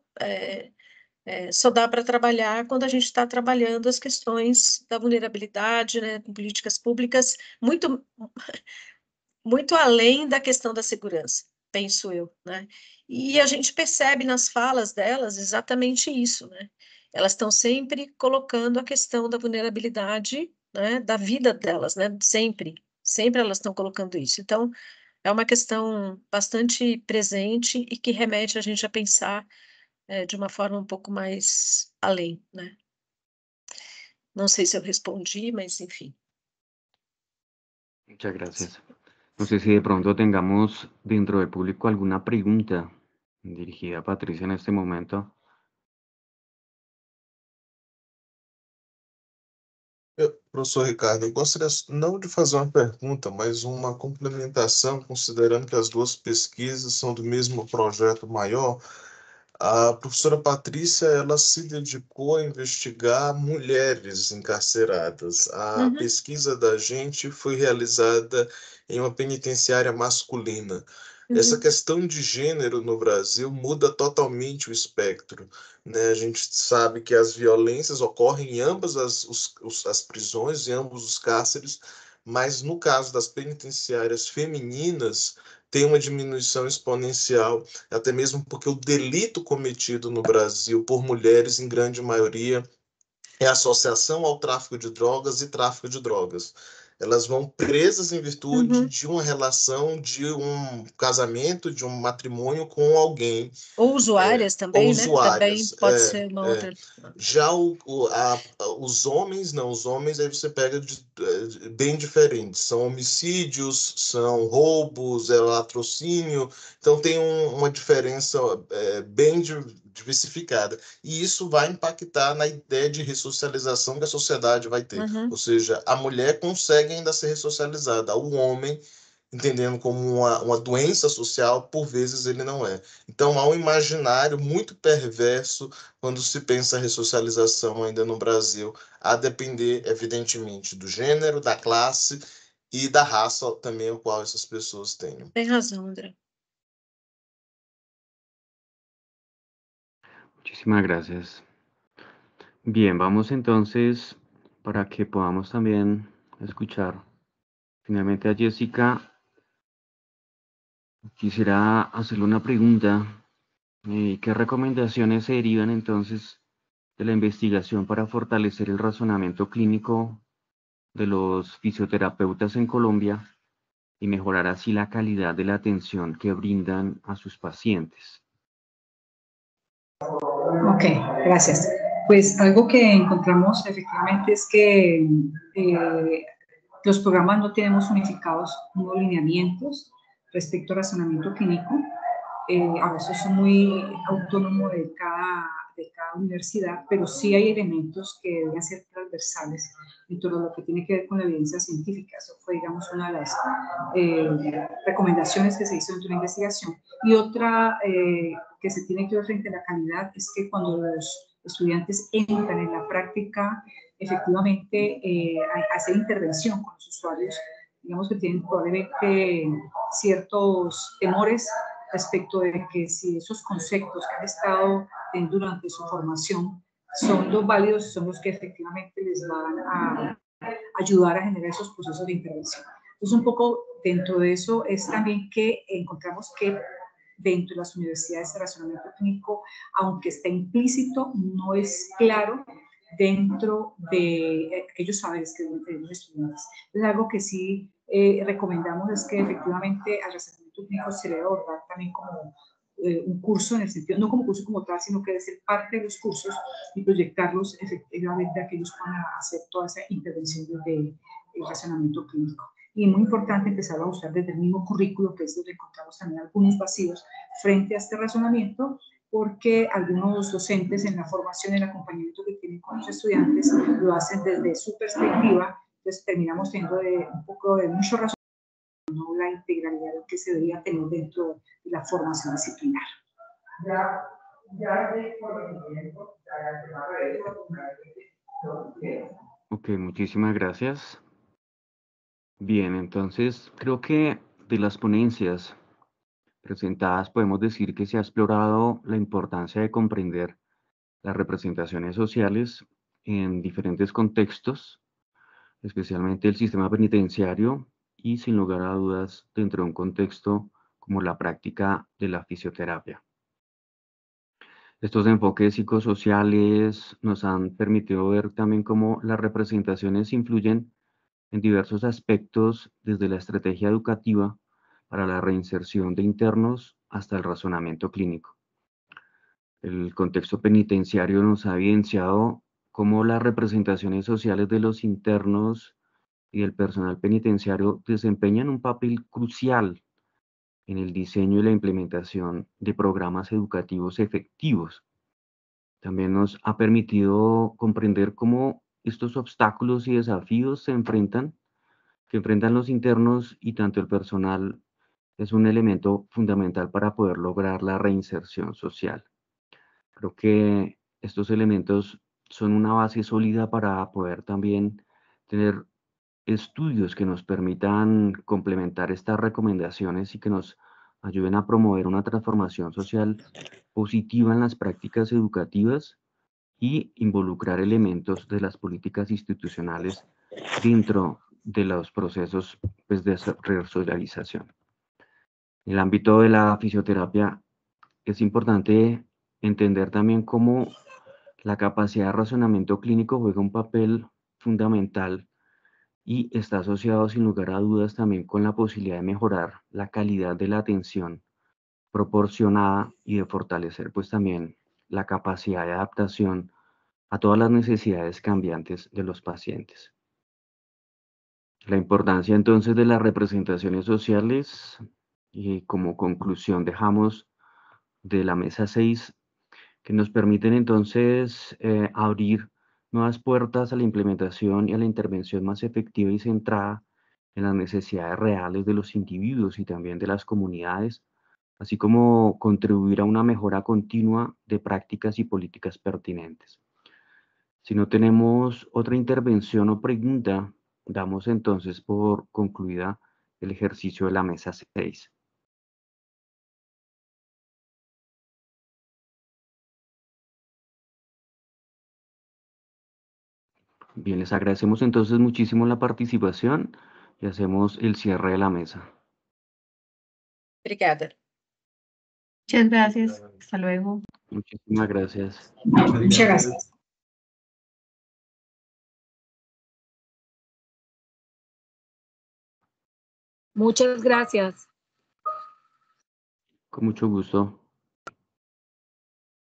Speaker 3: só dá para trabalhar quando a gente está trabalhando as questões da vulnerabilidade, né, com políticas públicas muito além da questão da segurança, penso eu, né? E a gente percebe nas falas delas exatamente isso, né? Elas estão sempre colocando a questão da vulnerabilidade, né, da vida delas, né? Sempre elas estão colocando isso. Então, é uma questão bastante presente e que remete a gente a pensar de uma forma um pouco mais além, né? Não sei se eu respondi, mas enfim.
Speaker 1: Muchas gracias. No sé si de pronto tengamos dentro del público alguna pregunta dirigida a Patricia en este momento.
Speaker 2: Professor Ricardo, eu gostaria não de fazer uma pergunta, mas uma complementação, considerando que as duas pesquisas são do mesmo projeto maior. A professora Patrícia, ela se dedicou a investigar mulheres encarceradas. A
Speaker 3: Uhum,
Speaker 2: pesquisa da gente foi realizada em uma penitenciária masculina. Essa
Speaker 3: uhum,
Speaker 2: questão de gênero no Brasil muda totalmente o espectro, né? A gente sabe que as violências ocorrem em ambas as prisões, em ambos os cárceres, mas no caso das penitenciárias femininas, tem uma diminuição exponencial, até mesmo porque o delito cometido no Brasil por mulheres, em grande maioria, é associação ao tráfico de drogas e tráfico de drogas. elas vão presas em virtude
Speaker 3: Uhum.
Speaker 2: de uma relação, de um casamento, de um matrimônio com alguém.
Speaker 3: Ou usuárias também, né? Também
Speaker 2: Usuárias.
Speaker 3: pode ser uma outra.
Speaker 2: Já os homens, não, os homens aí você pega bem diferentes. São homicídios, são roubos, é latrocínio, então tem uma diferença bem diversificada. E isso vai impactar na ideia de ressocialização que a sociedade vai ter.
Speaker 3: Uhum.
Speaker 2: Ou seja, a mulher consegue ainda ser ressocializada, o homem, entendendo como uma doença social, por vezes ele não é. Então há um imaginário muito perverso quando se pensa a ressocialização ainda no Brasil, a depender, evidentemente, do gênero, da classe e da raça também a qual essas pessoas tenham.
Speaker 3: Tem razão, André.
Speaker 1: Muchísimas gracias. Bien, vamos entonces para que podamos también escuchar finalmente a Jessica. Quisiera hacerle una pregunta. ¿Qué recomendaciones se derivan entonces de la investigación para fortalecer el razonamiento clínico de los fisioterapeutas en Colombia y mejorar así la calidad de la atención que brindan a sus pacientes?
Speaker 4: Ok, gracias. Pues algo que encontramos efectivamente es que los programas no tenemos unificados unos lineamientos respecto al razonamiento clínico. Ahora eso es muy autónomo de cada universidad, pero sí hay elementos que deben ser transversales en todo lo que tiene que ver con la evidencia científica. Eso fue, digamos, una de las recomendaciones que se hizo dentro de la investigación. Y otra que se tiene que ver frente a la calidad es que cuando los estudiantes entran en la práctica, efectivamente, a hacer intervención con los usuarios, digamos que tienen probablemente ciertos temores respecto de que si esos conceptos que han estado durante su formación son los válidos, son los que efectivamente les van a ayudar a generar esos procesos de intervención. Entonces, un poco dentro de eso es también que encontramos que dentro de las universidades el razonamiento clínico, aunque está implícito, no es claro dentro de aquellos saberes que deben tener los estudiantes. Entonces, algo que sí recomendamos es que efectivamente al razonamiento clínico se le debe abordar también como un curso, en el sentido, no como curso como tal, sino que debe ser parte de los cursos y proyectarlos efectivamente a que ellos puedan hacer toda esa intervención desde el razonamiento clínico. Y es muy importante empezar a usar desde el mismo currículo, que es donde encontramos también algunos vacíos frente a este razonamiento, porque algunos docentes en la formación y el acompañamiento que tienen con los estudiantes lo hacen desde su perspectiva, entonces terminamos teniendo un poco de mucho razonamiento, no la integralidad que se debería tener dentro de la formación disciplinar.
Speaker 1: Ok, muchísimas gracias. Bien, entonces creo que de las ponencias presentadas podemos decir que se ha explorado la importancia de comprender las representaciones sociales en diferentes contextos, especialmente el sistema penitenciario y sin lugar a dudas dentro de un contexto como la práctica de la fisioterapia. Estos enfoques psicosociales nos han permitido ver también cómo las representaciones influyen en diversos aspectos, desde la estrategia educativa para la reinserción de internos hasta el razonamiento clínico. El contexto penitenciario nos ha evidenciado cómo las representaciones sociales de los internos y del personal penitenciario desempeñan un papel crucial en el diseño y la implementación de programas educativos efectivos. También nos ha permitido comprender cómo estos obstáculos y desafíos que enfrentan los internos y tanto el personal es un elemento fundamental para poder lograr la reinserción social. Creo que estos elementos son una base sólida para poder también tener estudios que nos permitan complementar estas recomendaciones y que nos ayuden a promover una transformación social positiva en las prácticas educativas y involucrar elementos de las políticas institucionales dentro de los procesos pues, de resocialización. En el ámbito de la fisioterapia es importante entender también cómo la capacidad de razonamiento clínico juega un papel fundamental y está asociado sin lugar a dudas también con la posibilidad de mejorar la calidad de la atención proporcionada y de fortalecer pues también la capacidad de adaptación a todas las necesidades cambiantes de los pacientes. La importancia entonces de las representaciones sociales, y como conclusión dejamos de la mesa 6 que nos permiten entonces abrir nuevas puertas a la implementación y a la intervención más efectiva y centrada en las necesidades reales de los individuos y también de las comunidades, así como contribuir a una mejora continua de prácticas y políticas pertinentes. Si no tenemos otra intervención o pregunta, damos entonces por concluida el ejercicio de la mesa 6. Bien, les agradecemos entonces muchísimo la participación y hacemos el cierre de la mesa.
Speaker 3: Obrigada.
Speaker 5: Muchas gracias. Hasta luego.
Speaker 1: Muchísimas gracias.
Speaker 4: Muchas gracias.
Speaker 5: Muchas gracias.
Speaker 1: Con mucho gusto.